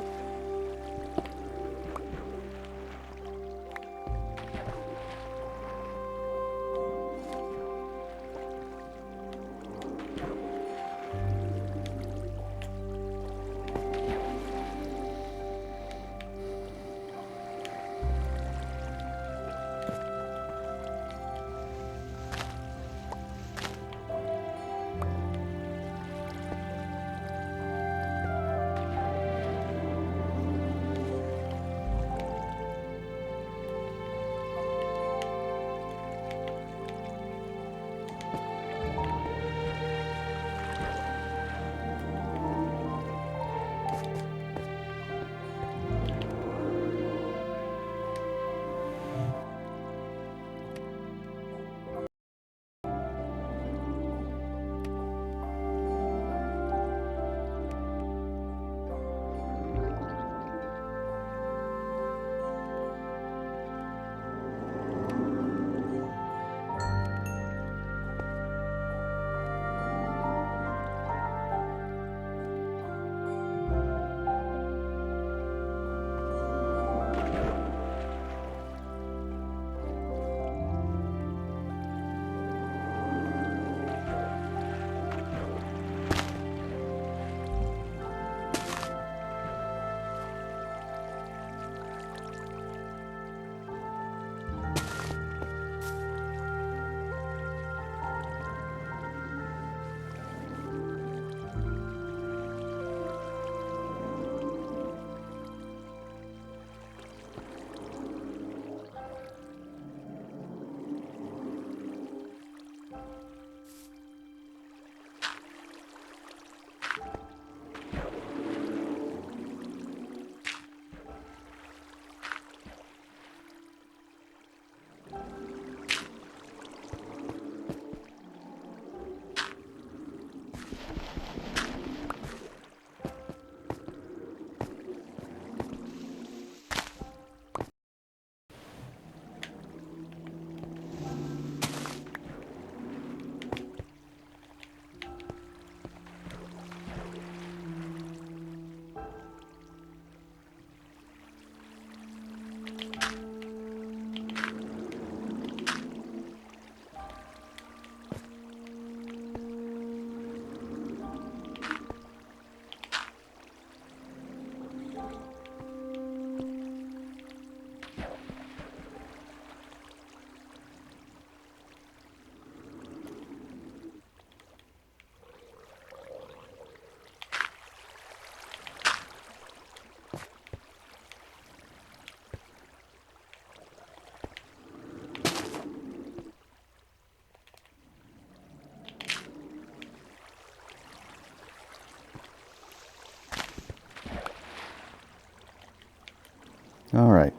Speaker 1: Alright,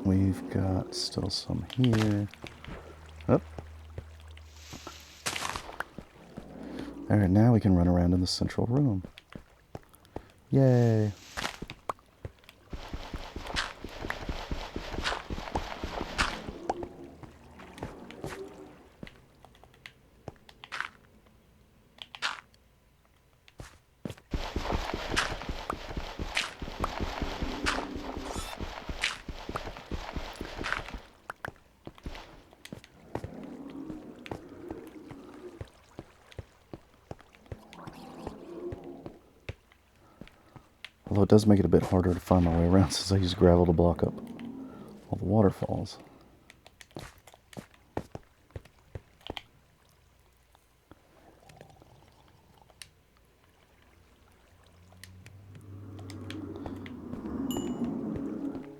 Speaker 1: we've got still some here. Oh. Alright, now we can run around in the central room. Yay! Although it does make it a bit harder to find my way around since I use gravel to block up all the waterfalls.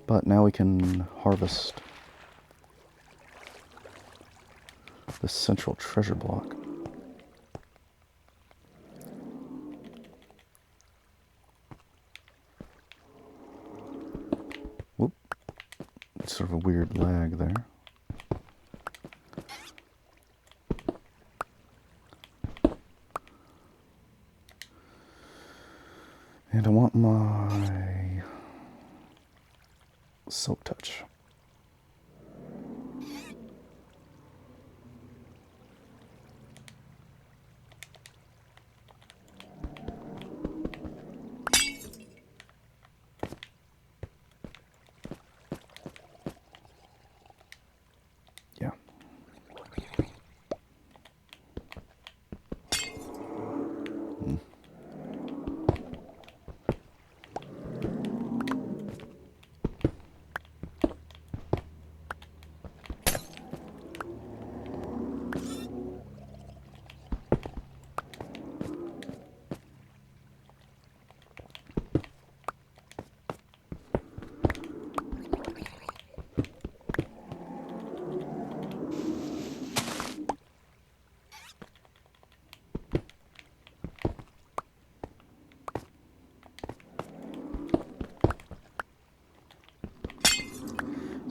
Speaker 1: But now we can harvest the central treasure block. Whoop. Sort of a weird lag there. And I want my Silk Touch.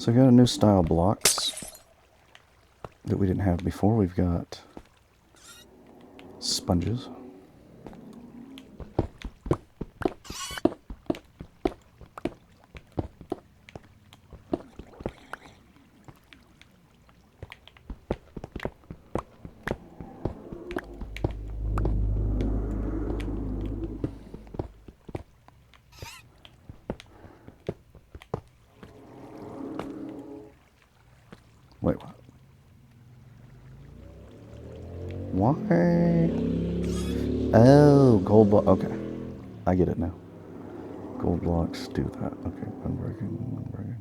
Speaker 1: So I got a new style blocks that we didn't have before. We've got sponges. Wait, what? Why? Oh, gold block. Okay, I get it now. Gold blocks do that. Okay, unbreaking.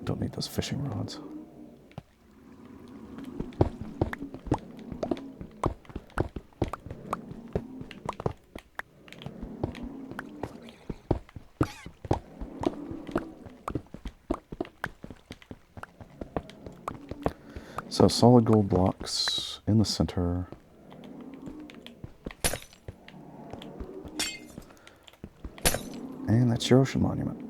Speaker 1: Don't need those fishing rods. So solid gold blocks in the center. And that's your ocean monument.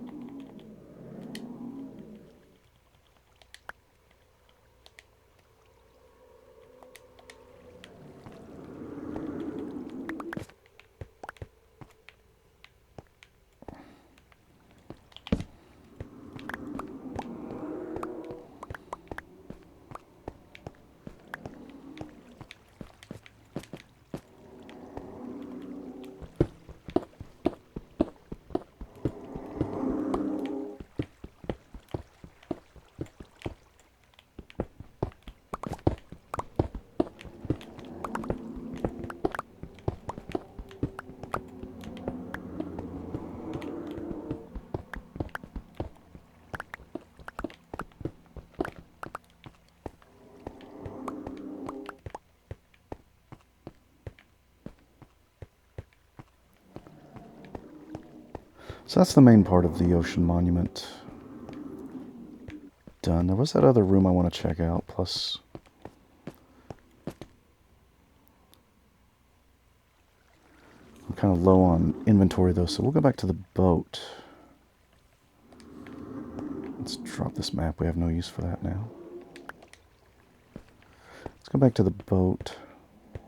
Speaker 1: So that's the main part of the ocean monument done. There was that other room I want to check out, plus I'm kind of low on inventory though, so we'll go back to the boat. Let's drop this map. We have no use for that now. Let's go back to the boat. I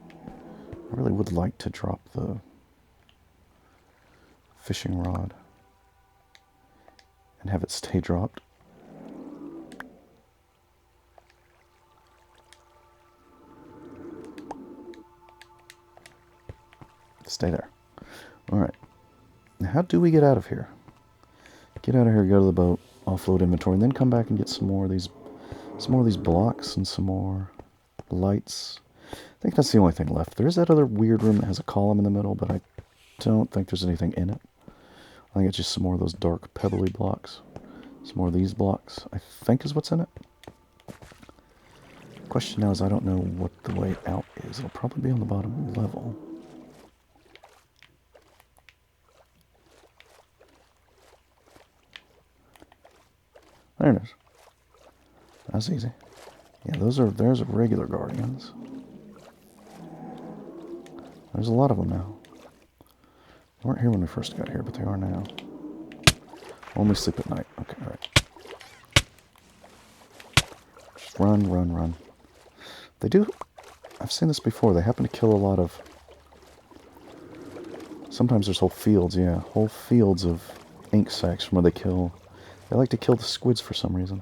Speaker 1: really would like to drop the fishing rod and have it stay dropped. Stay there. Alright. Now how do we get out of here? Get out of here, go to the boat, offload inventory, and then come back and get some more of these blocks and some more lights. I think that's the only thing left. There is that other weird room that has a column in the middle, but I don't think there's anything in it. I think it's just some more of those dark pebbly blocks. Some more of these blocks, I think, is what's in it. The question now is I don't know what the way out is. It'll probably be on the bottom level. There it is. That's easy. Yeah, there's regular guardians. There's a lot of them now. They weren't here when we first got here, but they are now. Only sleep at night. Okay, alright. Just run. They do... I've seen this before. They happen to kill a lot of... Sometimes there's whole fields, yeah. Whole fields of ink sacs from where they kill... They like to kill the squids for some reason.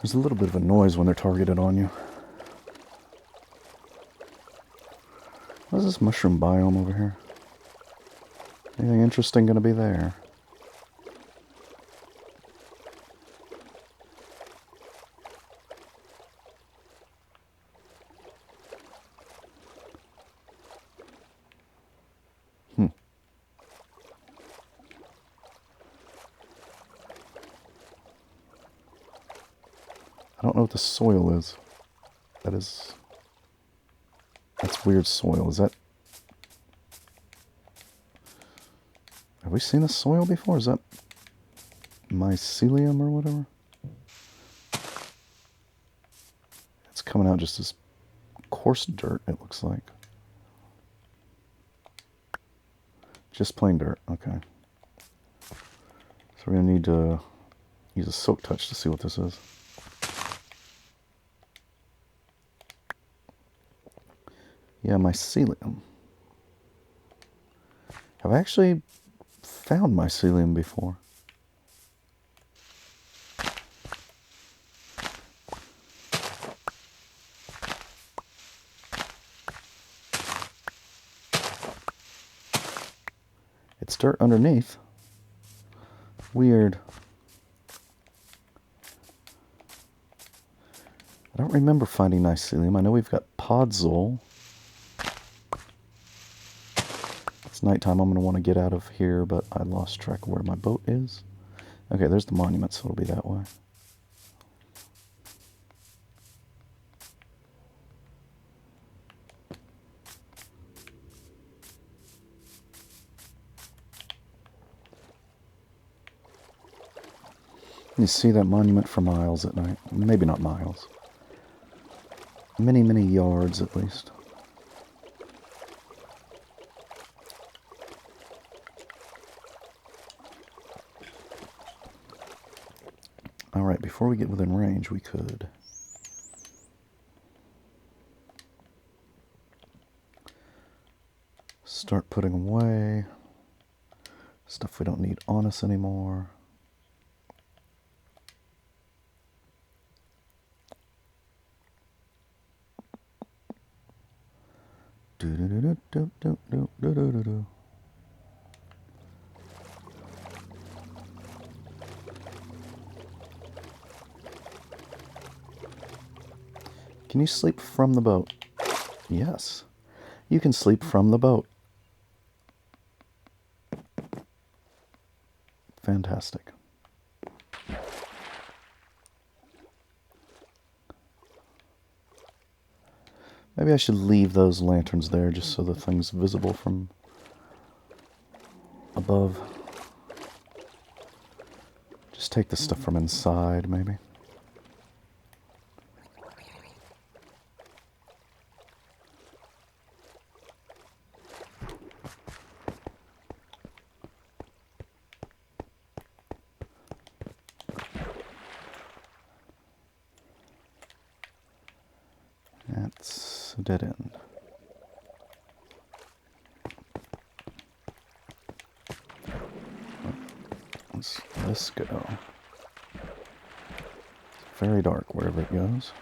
Speaker 1: There's a little bit of a noise when they're targeted on you. What is this mushroom biome over here? Anything interesting going to be there? don't know what the soil is. That's weird soil. Is that... Have we seen this soil before? Is that mycelium or whatever? It's coming out just as coarse dirt, it looks like. Just plain dirt, okay. So we're going to need to use a soak touch to see what this is. Yeah, mycelium. Have I actually found mycelium before? It's dirt underneath. Weird. I don't remember finding mycelium. I know we've got podzol. It's nighttime. I'm going to want to get out of here, but I lost track of where my boat is. Okay, there's the monument, so it'll be that way. You see that monument for miles at night. Maybe not miles. Many, many yards at least. Alright, before we get within range, we could start putting away stuff we don't need on us anymore. Do-do-do-do-do-do-do-do-do-do. Can you sleep from the boat? Yes. You can sleep from the boat. Fantastic. Maybe I should leave those lanterns there just so the thing's visible from above. Just take the stuff from inside, maybe. That's a dead end. Let's let this go. It's very dark wherever it goes.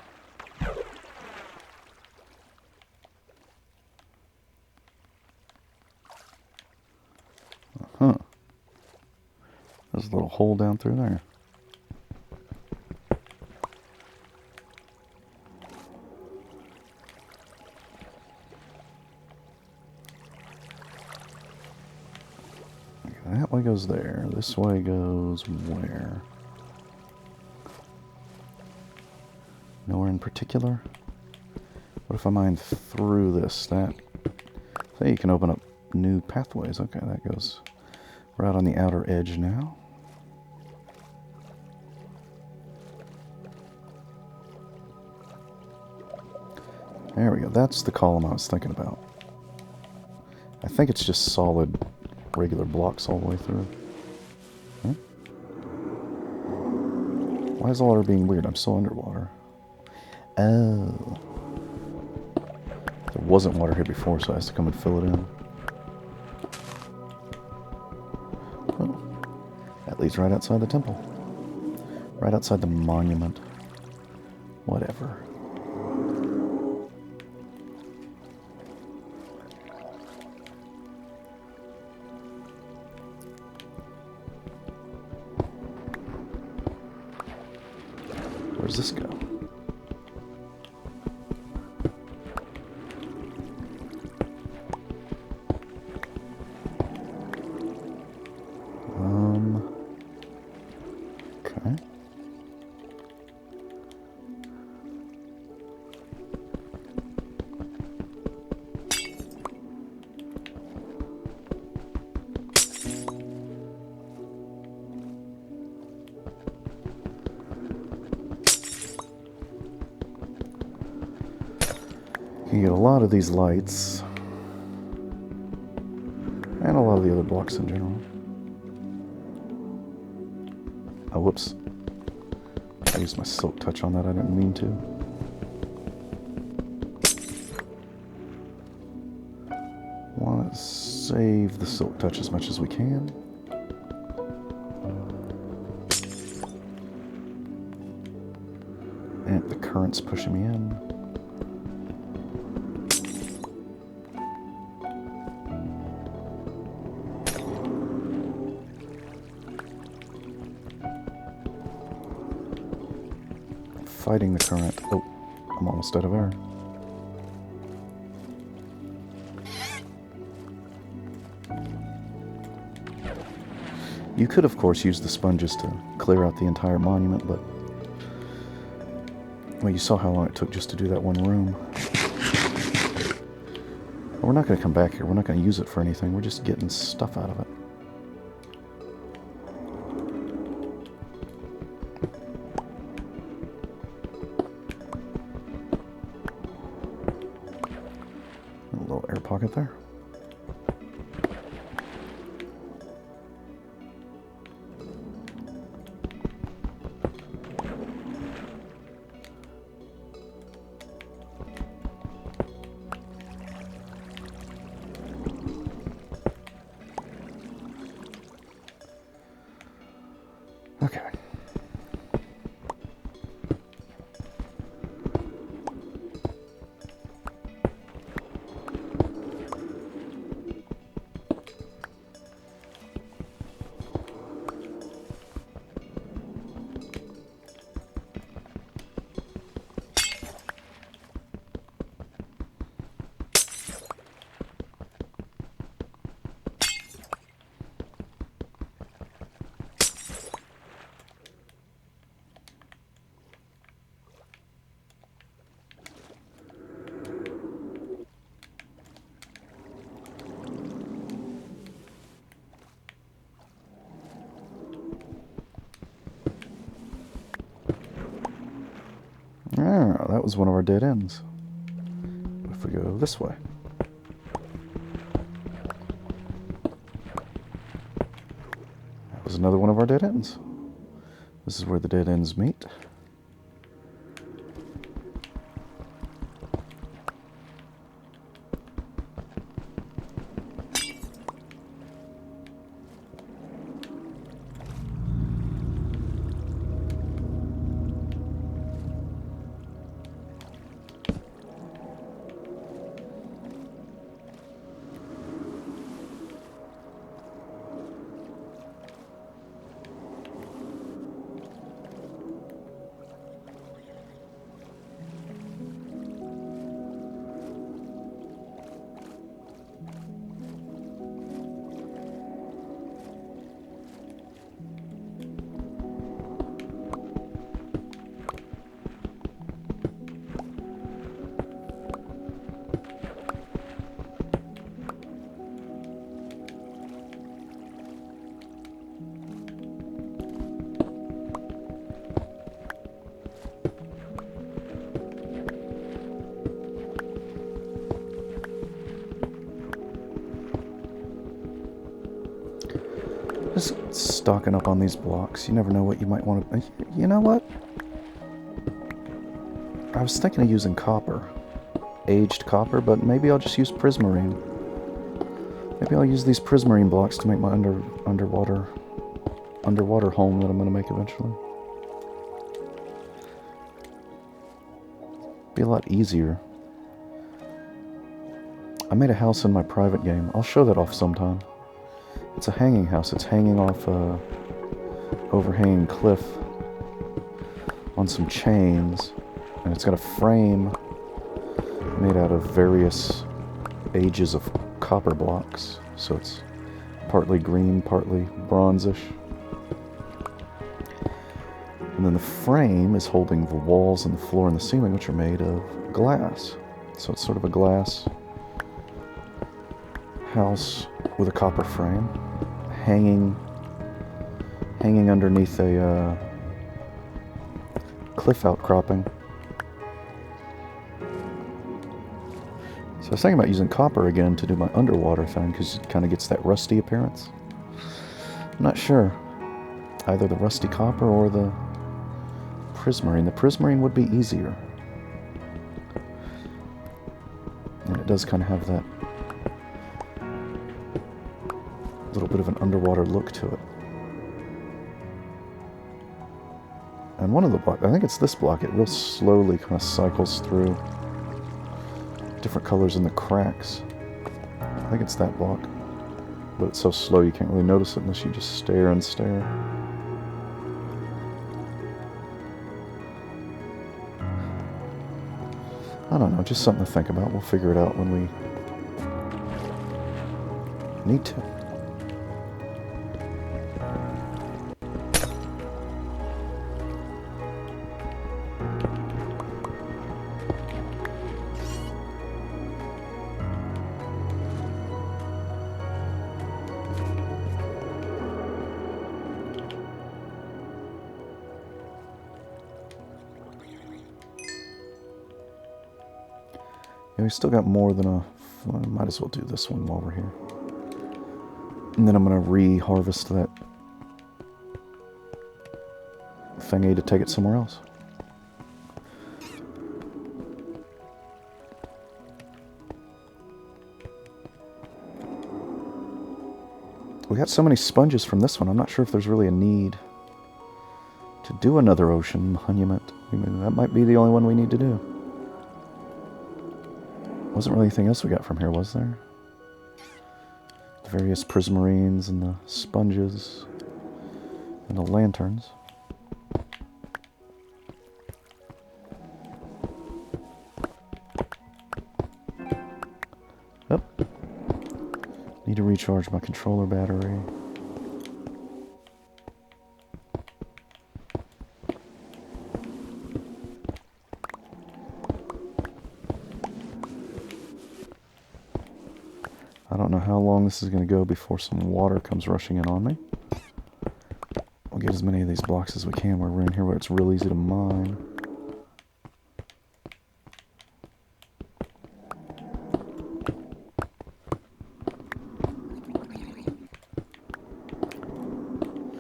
Speaker 1: Huh. There's a little hole down through there. That way goes there. This way goes where? Nowhere in particular. What if I mine through this? That, so you can open up new pathways. Okay, that goes. We're out on the outer edge now. There we go. That's the column I was thinking about. I think it's just solid, regular blocks all the way through. Huh? Why is the water being weird? I'm still underwater. Oh. There wasn't water here before, so I has to come and fill it in. Oh. That leads right outside the temple. Right outside the monument. Whatever. Where's this go? Okay. You get a lot of these lights, and a lot of the other blocks in general. Oh, whoops. I used my silk touch on that, I didn't mean to. Want to save the silk touch as much as we can. And the current's pushing me in. Fighting the current. Oh, I'm almost out of air. You could, of course, use the sponges to clear out the entire monument, but... well, you saw how long it took just to do that one room. But we're not going to come back here. We're not going to use it for anything. We're just getting stuff out of it. A little air pocket there. Okay. Ah, that was one of our dead ends. If we go this way. That was another one of our dead ends. This is where the dead ends meet. Just stocking up on these blocks. You never know what you might want to... You know what? I was thinking of using copper. Aged copper, but maybe I'll just use prismarine. Maybe I'll use these prismarine blocks to make my underwater home that I'm going to make eventually. Be a lot easier. I made a house in my private game. I'll show that off sometime. It's a hanging house. It's hanging off a overhanging cliff on some chains, and it's got a frame made out of various ages of copper blocks. So it's partly green, partly bronzish. And then the frame is holding the walls and the floor and the ceiling, which are made of glass. So it's sort of a glass house with a copper frame, hanging underneath a cliff outcropping. So I was thinking about using copper again to do my underwater thing, because it kind of gets that rusty appearance. I'm not sure. Either the rusty copper or the prismarine. The prismarine would be easier. And it does kind of have that little bit of an underwater look to it. And one of the blocks, I think it's this block, it real slowly kind of cycles through different colors in the cracks. I think it's that block. But it's so slow you can't really notice it unless you just stare and stare. I don't know, just something to think about. We'll figure it out when we need to. Yeah, we still got more than a... Well, might as well do this one while we're here. And then I'm going to re-harvest that thingy to take it somewhere else. We got so many sponges from this one, I'm not sure if there's really a need to do another ocean monument. I mean, that might be the only one we need to do. Wasn't really anything else we got from here, was there? The various prismarines and the sponges and the lanterns. Oh. Need to recharge my controller battery. I don't know how long this is going to go before some water comes rushing in on me. We'll get as many of these blocks as we can while we're in here where it's real easy to mine.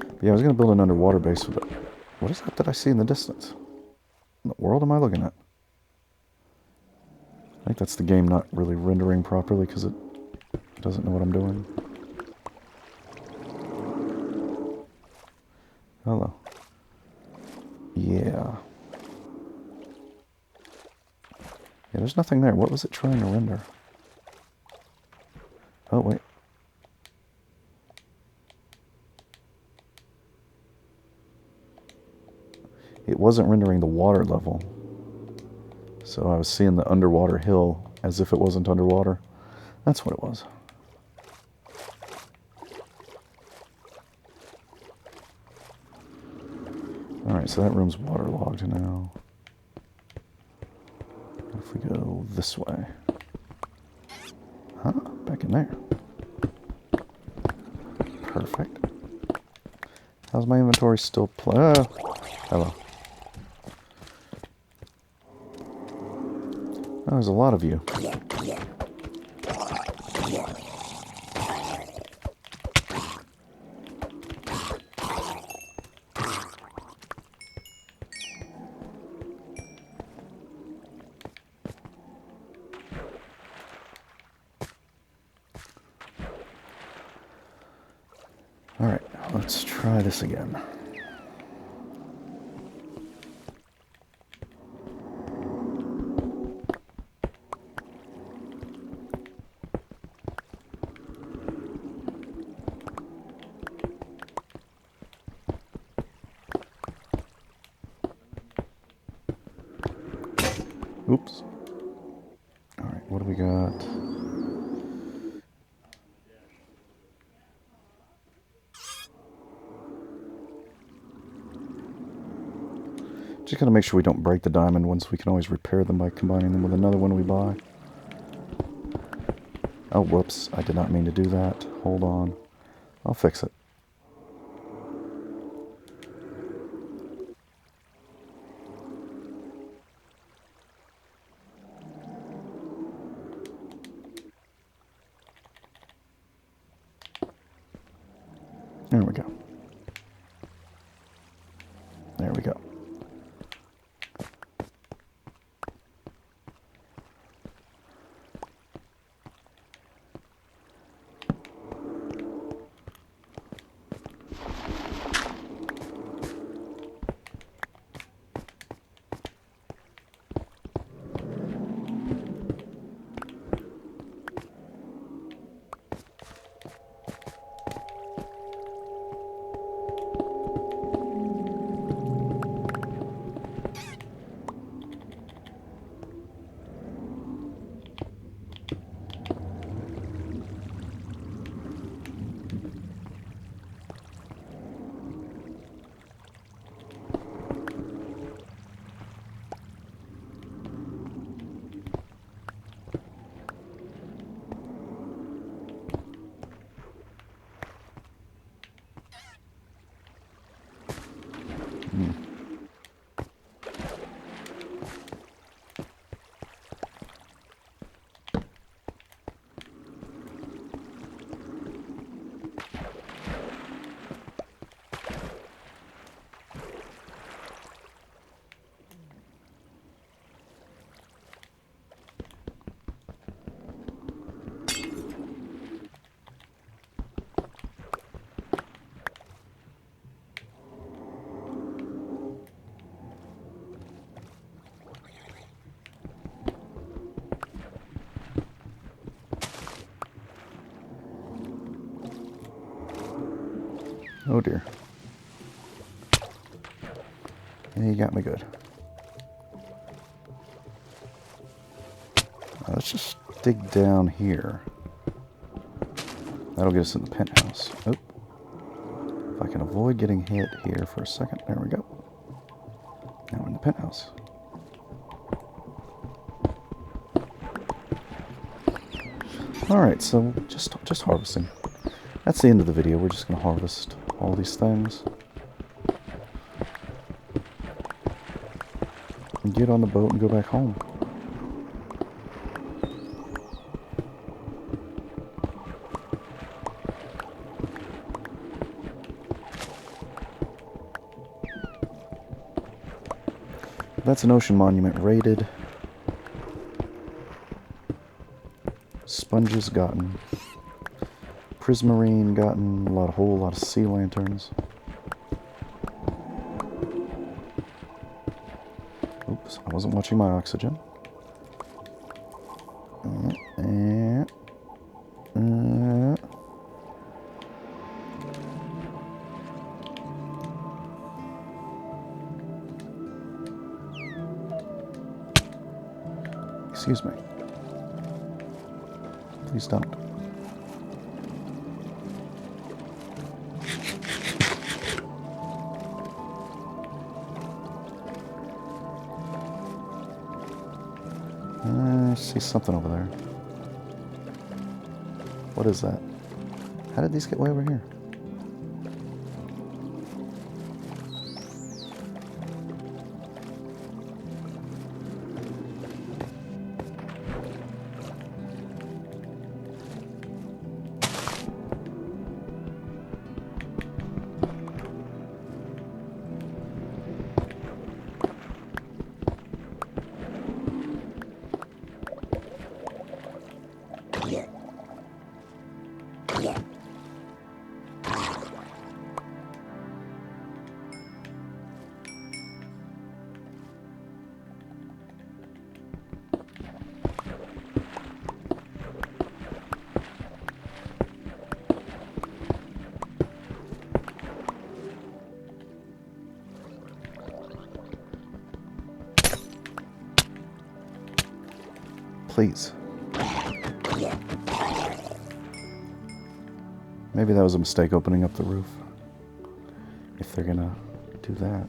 Speaker 1: But yeah, I was going to build an underwater base with it. What is that I see in the distance? What world am I looking at? I think that's the game not really rendering properly because it doesn't know what I'm doing. Hello. Yeah. Yeah, there's nothing there. What was it trying to render? Oh, wait. It wasn't rendering the water level. So I was seeing the underwater hill as if it wasn't underwater. That's what it was. Alright, so that room's waterlogged now. If we go this way. Huh? Back in there. Perfect. How's my inventory still hello. Oh, there's a lot of you. Alright, let's try this again. Oops. Alright, what do we got? Just gotta make sure we don't break the diamond ones. We can always repair them by combining them with another one we buy. Oh, whoops. I did not mean to do that. Hold on. I'll fix it. There we go. There we go. Oh dear. Yeah, you got me good. Let's just dig down here. That'll get us in the penthouse. Oh. If I can avoid getting hit here for a second. There we go. Now we're in the penthouse. Alright, so just harvesting. That's the end of the video. We're just going to harvest all these things. And get on the boat and go back home. That's an ocean monument raided. Sponges gotten. Prismarine gotten. A whole lot of sea lanterns. Oops, I wasn't watching my oxygen. Excuse me. Please don't. I see something over there. What is that? How did these get way over here? Please. Maybe that was a mistake opening up the roof. If they're gonna do that.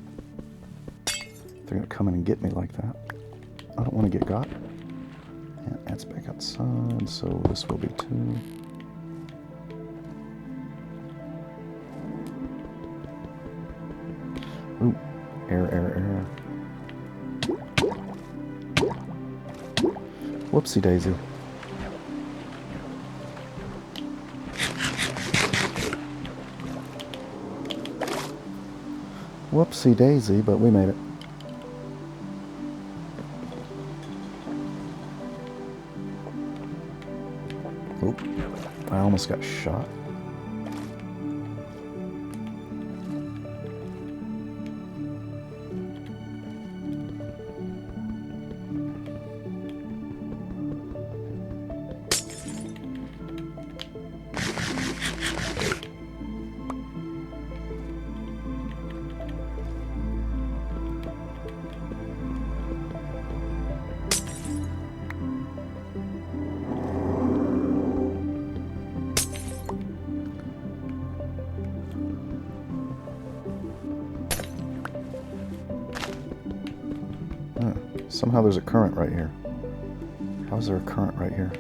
Speaker 1: If they're gonna come in and get me like that. I don't want to get got. And that's back outside, so this will be 2. Ooh. Error. Whoopsie daisy. Whoopsie daisy, but we made it. Oop. I almost got shot. Somehow there's a current right here. How is there a current right here?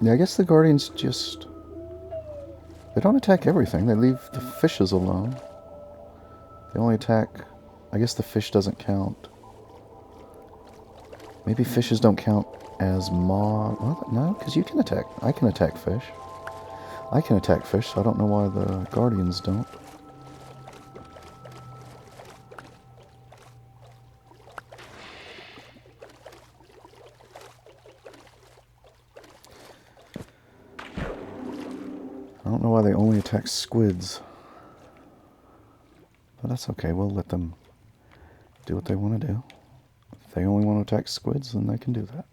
Speaker 1: Yeah, I guess the Guardians just... They don't attack everything. They leave the fishes alone. They only attack... I guess the fish doesn't count. Maybe fishes don't count as mob... Well, no, because you can attack... I can attack fish. I can attack fish, so I don't know why the Guardians don't. I don't know why they only attack squids. But that's okay, we'll let them do what they want to do. If they only want to attack squids, then they can do that.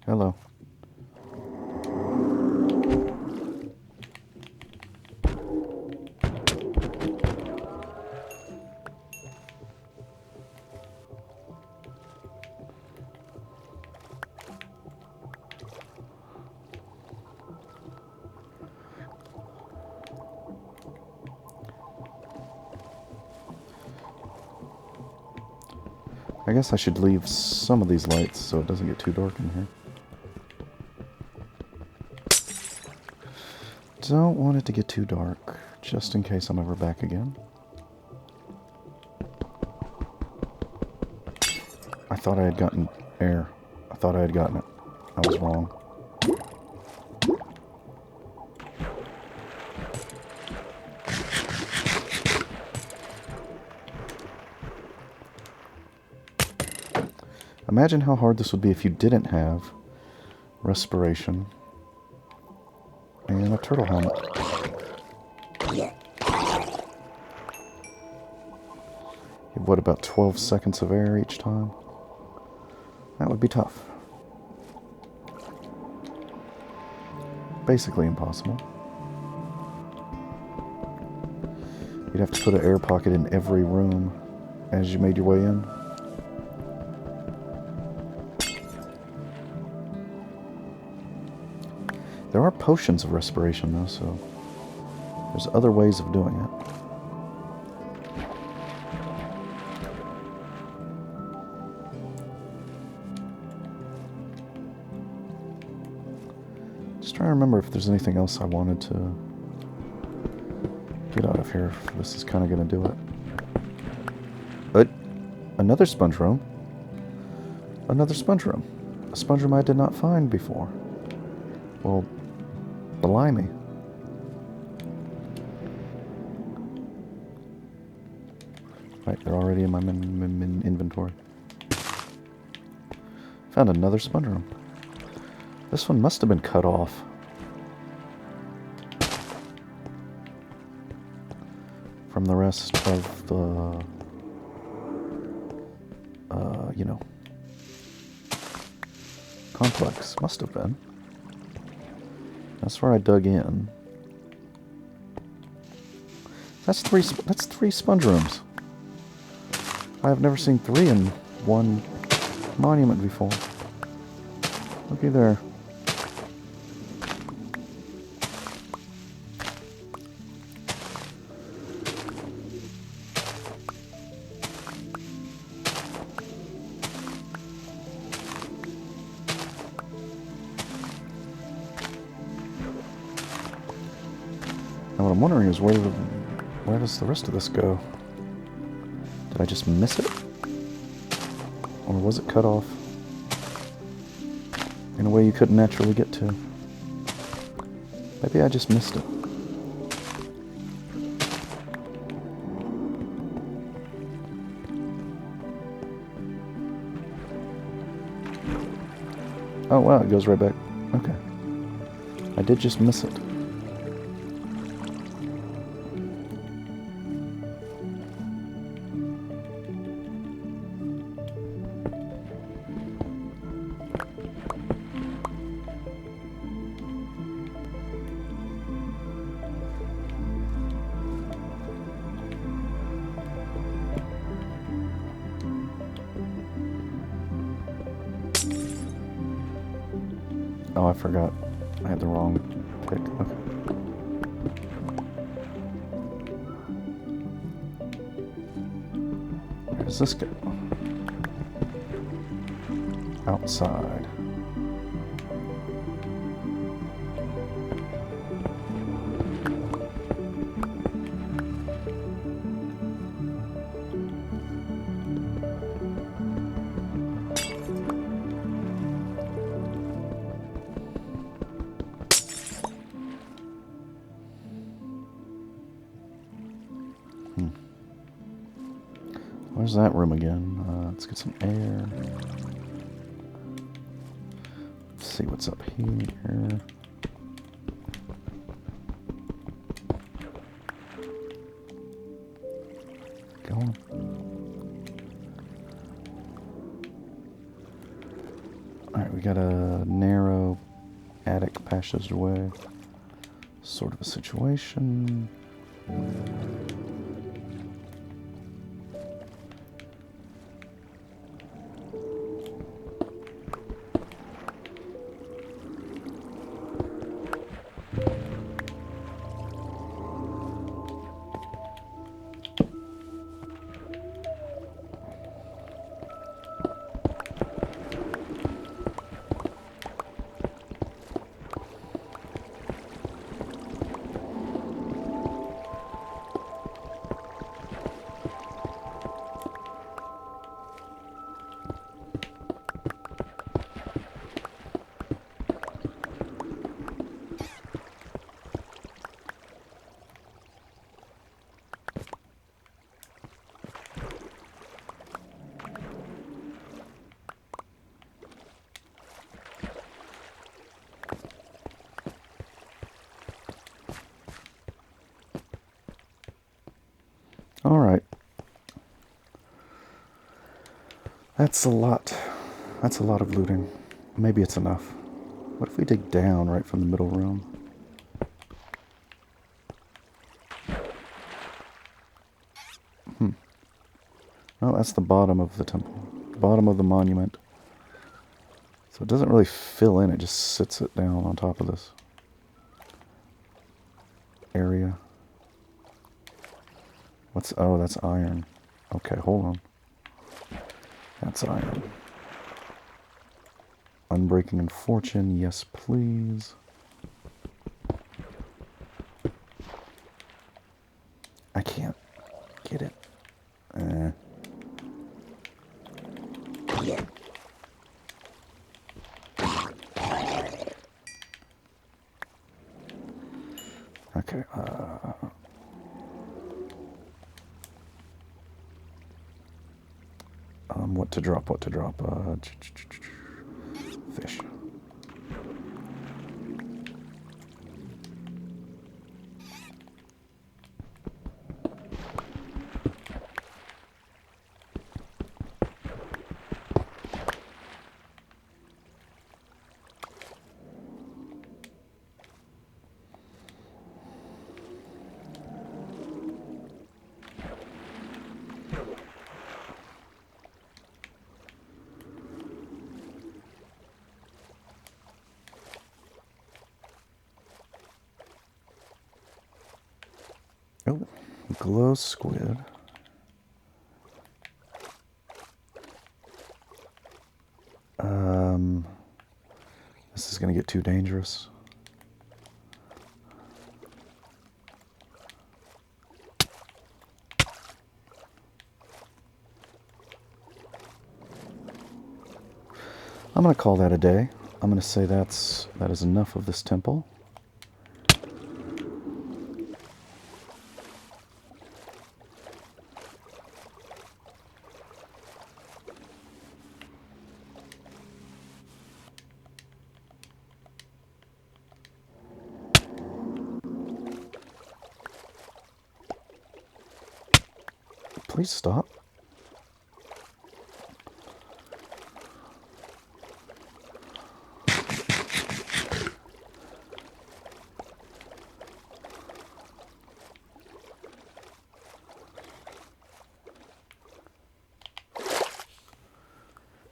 Speaker 1: Hello. I guess I should leave some of these lights so it doesn't get too dark in here. Don't want it to get too dark, just in case I'm ever back again. I thought I had gotten air. I thought I had gotten it. I was wrong. Imagine how hard this would be if you didn't have respiration and a turtle helmet. What, about 12 seconds of air each time? That would be tough. Basically impossible. You'd have to put an air pocket in every room as you made your way in. There are potions of respiration though, so there's other ways of doing it. Just trying to remember if there's anything else I wanted to get out of here. This is kind of going to do it. But another sponge room. Another sponge room. A sponge room I did not find before. Well, Blimey. Right, they're already in my inventory. Found another sponge room. This one must have been cut off. From the rest of the, you know, complex. Must have been. That's where I dug in. That's three sponge rooms. I've never seen 3 in one monument before. Looky there. Now what I'm wondering is where does the rest of this go? Did I just miss it? Or was it cut off in a way you couldn't naturally get to? Maybe I just missed it. Oh wow, it goes right back. Okay. I did just miss it. Oh, I forgot. I had the wrong pick. Okay. Where does this go? Outside. Where's that room again? Let's get some air. Let's see what's up here. Going. Alright, we got a narrow attic passageway. Sort of a situation. Alright. That's a lot. That's a lot of looting. Maybe it's enough. What if we dig down right from the middle room? Oh, that's the bottom of the temple. Bottom of the monument. So it doesn't really fill in, it just sits it down on top of this area. Oh, that's iron. Okay, hold on. That's iron. Unbreaking and fortune, yes please. I can't get it. Okay, what to drop, fish. Oh, glow squid. This is going to get too dangerous. I'm going to call that a day. I'm going to say that is enough of this temple. Please stop.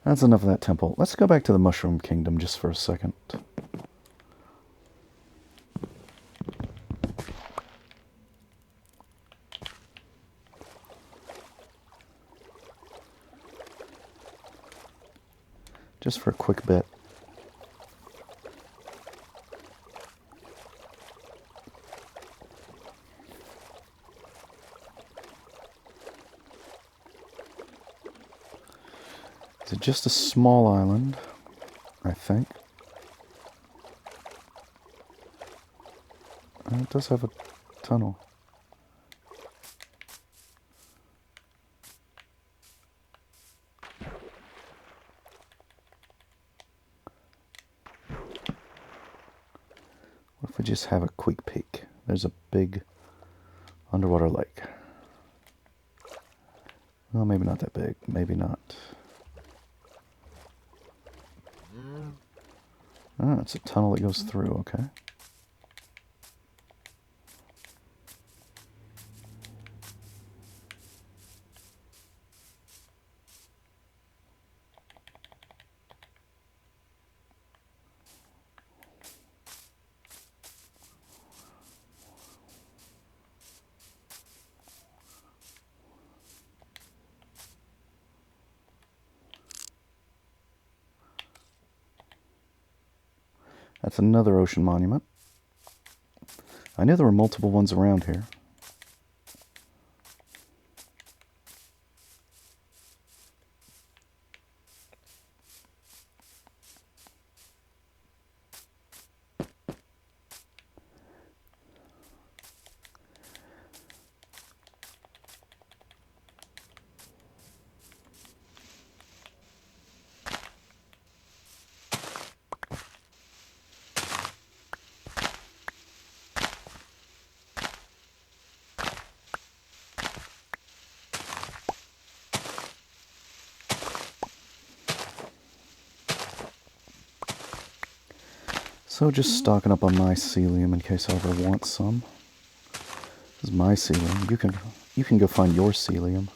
Speaker 1: That's enough of that temple. Let's go back to the Mushroom Kingdom just for a second. Just for a quick bit. Is it just a small island? I think. It does have a tunnel. What if we just have a quick peek? There's a big underwater lake. Well, maybe not that big. Maybe not. Oh, it's a tunnel that goes through, okay. That's another ocean monument. I knew there were multiple ones around here. So just stocking up on mycelium in case I ever want some. This is mycelium. You can go find your celium.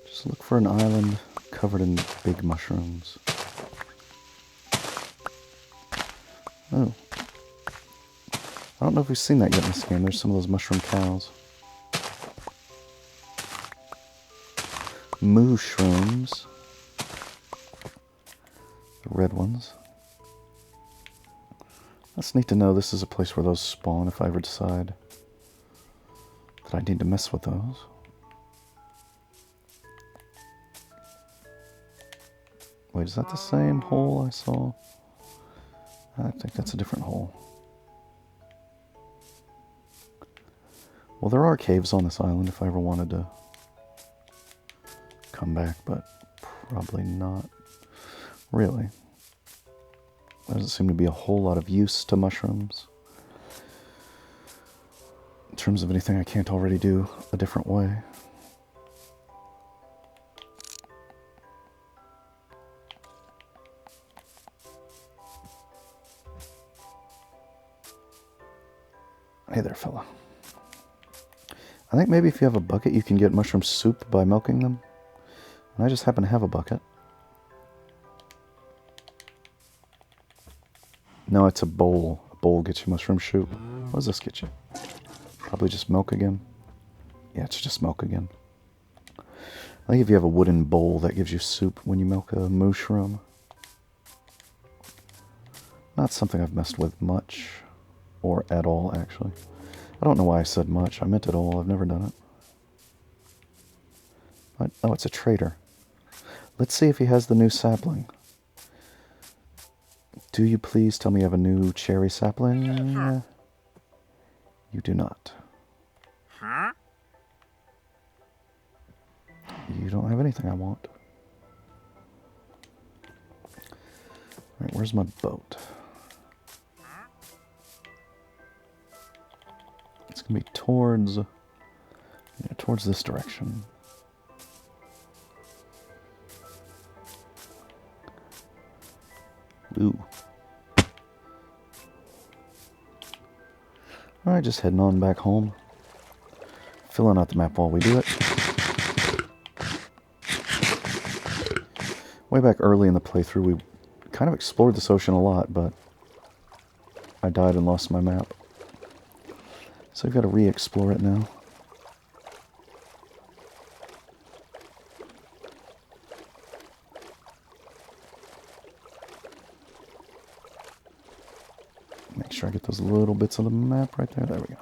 Speaker 1: Just look for an island covered in big mushrooms. Oh. I don't know if we've seen that yet in this game. There's some of those mushroom cows. Mushrooms. The red ones. That's neat to know this is a place where those spawn if I ever decide that I need to mess with those. Wait, is that the same hole I saw? I think that's a different hole. Well, there are caves on this island if I ever wanted to come back, but probably not really. There doesn't seem to be a whole lot of use to mushrooms in terms of anything I can't already do a different way. Hey there, fella. I think maybe if you have a bucket, you can get mushroom soup by milking them. And I just happen to have a bucket. No, it's a bowl. A bowl gets you mushroom soup. What does this get you? Probably just milk again. Yeah, it's just milk again. I think if you have a wooden bowl, that gives you soup when you milk a mushroom. Not something I've messed with much. Or at all, actually. I don't know why I said much. I meant it all. I've never done it. But, oh, it's a trader. Let's see if he has the new sapling. Do you please tell me you have a new cherry sapling? You do not.
Speaker 2: Huh?
Speaker 1: You don't have anything I want. Alright, where's my boat? It's gonna be towards this direction. Ooh. Alright, just heading on back home. Filling out the map while we do it. Way back early in the playthrough, we kind of explored this ocean a lot, but I died and lost my map. So I've got to re-explore it now. Make sure I get those little bits of the map right there. There we go.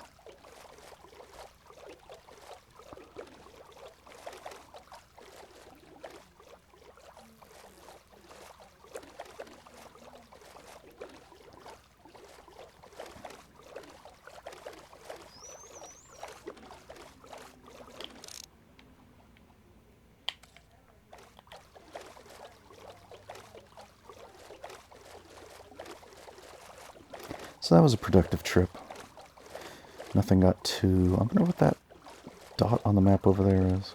Speaker 1: So that was a productive trip. Nothing got too... I wonder what that dot on the map over there is.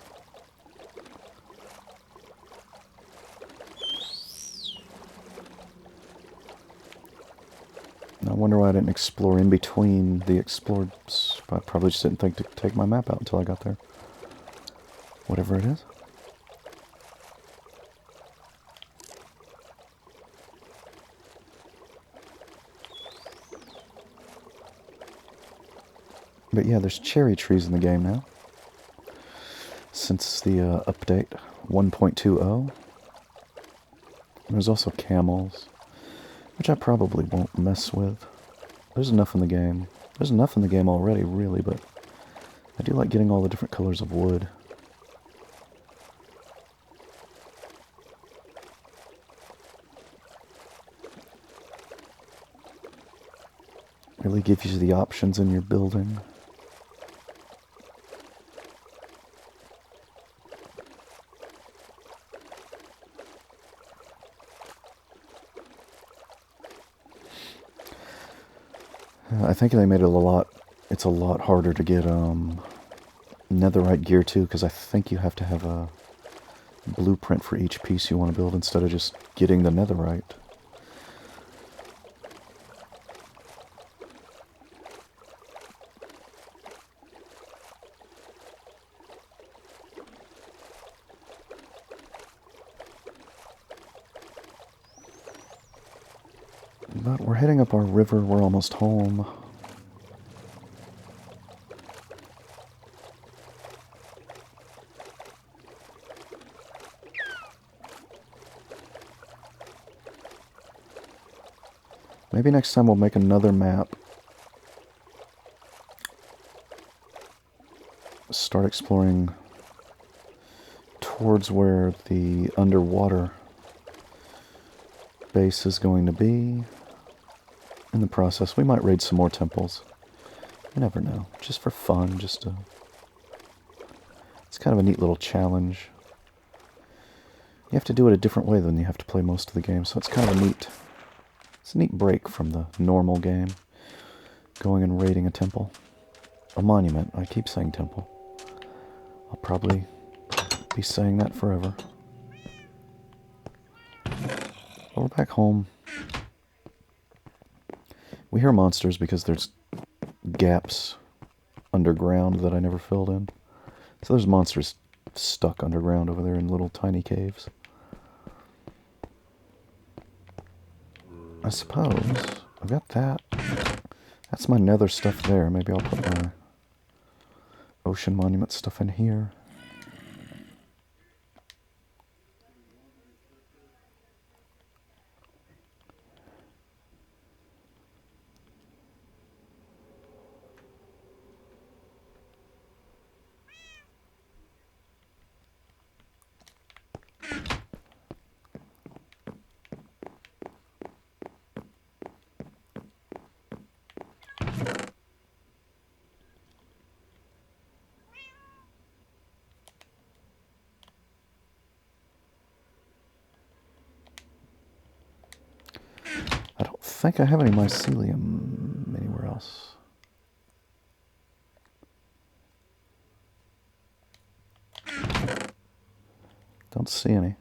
Speaker 1: I wonder why I didn't explore in between the explored... I probably just didn't think to take my map out until I got there. Whatever it is. But yeah, there's cherry trees in the game now. Since the update 1.20. There's also camels, which I probably won't mess with. There's enough in the game. There's enough in the game already, really, but I do like getting all the different colors of wood. Really gives you the options in your building. I think they made it it's a lot harder to get netherite gear too, because I think you have to have a blueprint for each piece you want to build instead of just getting the netherite. But we're heading up our river, we're almost home. Maybe next time we'll make another map. Start exploring towards where the underwater base is going to be. In the process, we might raid some more temples. You never know. Just for fun, it's kind of a neat little challenge. You have to do it a different way than you have to play most of the game, so it's kind of it's a neat break from the normal game. Going and raiding a temple. A monument. I keep saying temple. I'll probably be saying that forever. But we're back home. We hear monsters because there's gaps underground that I never filled in. So there's monsters stuck underground over there in little tiny caves. I suppose I've got that. That's my nether stuff there. Maybe I'll put my ocean monument stuff in here. I don't think I have any mycelium anywhere else. Don't see any.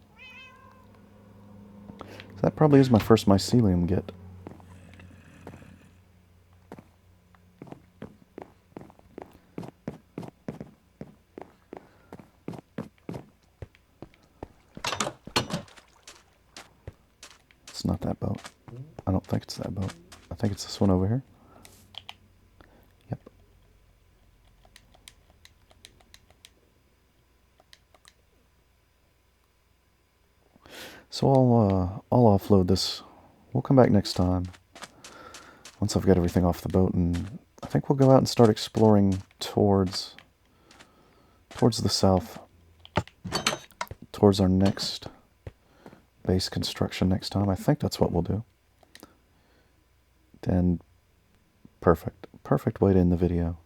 Speaker 1: So that probably is my first mycelium get. It's not that boat. I don't think it's that boat. I think it's this one over here. Yep. So I'll offload this. We'll come back next time once I've got everything off the boat, and I think we'll go out and start exploring towards the south, towards our next base construction next time. I think that's what we'll do. And perfect way to end the video.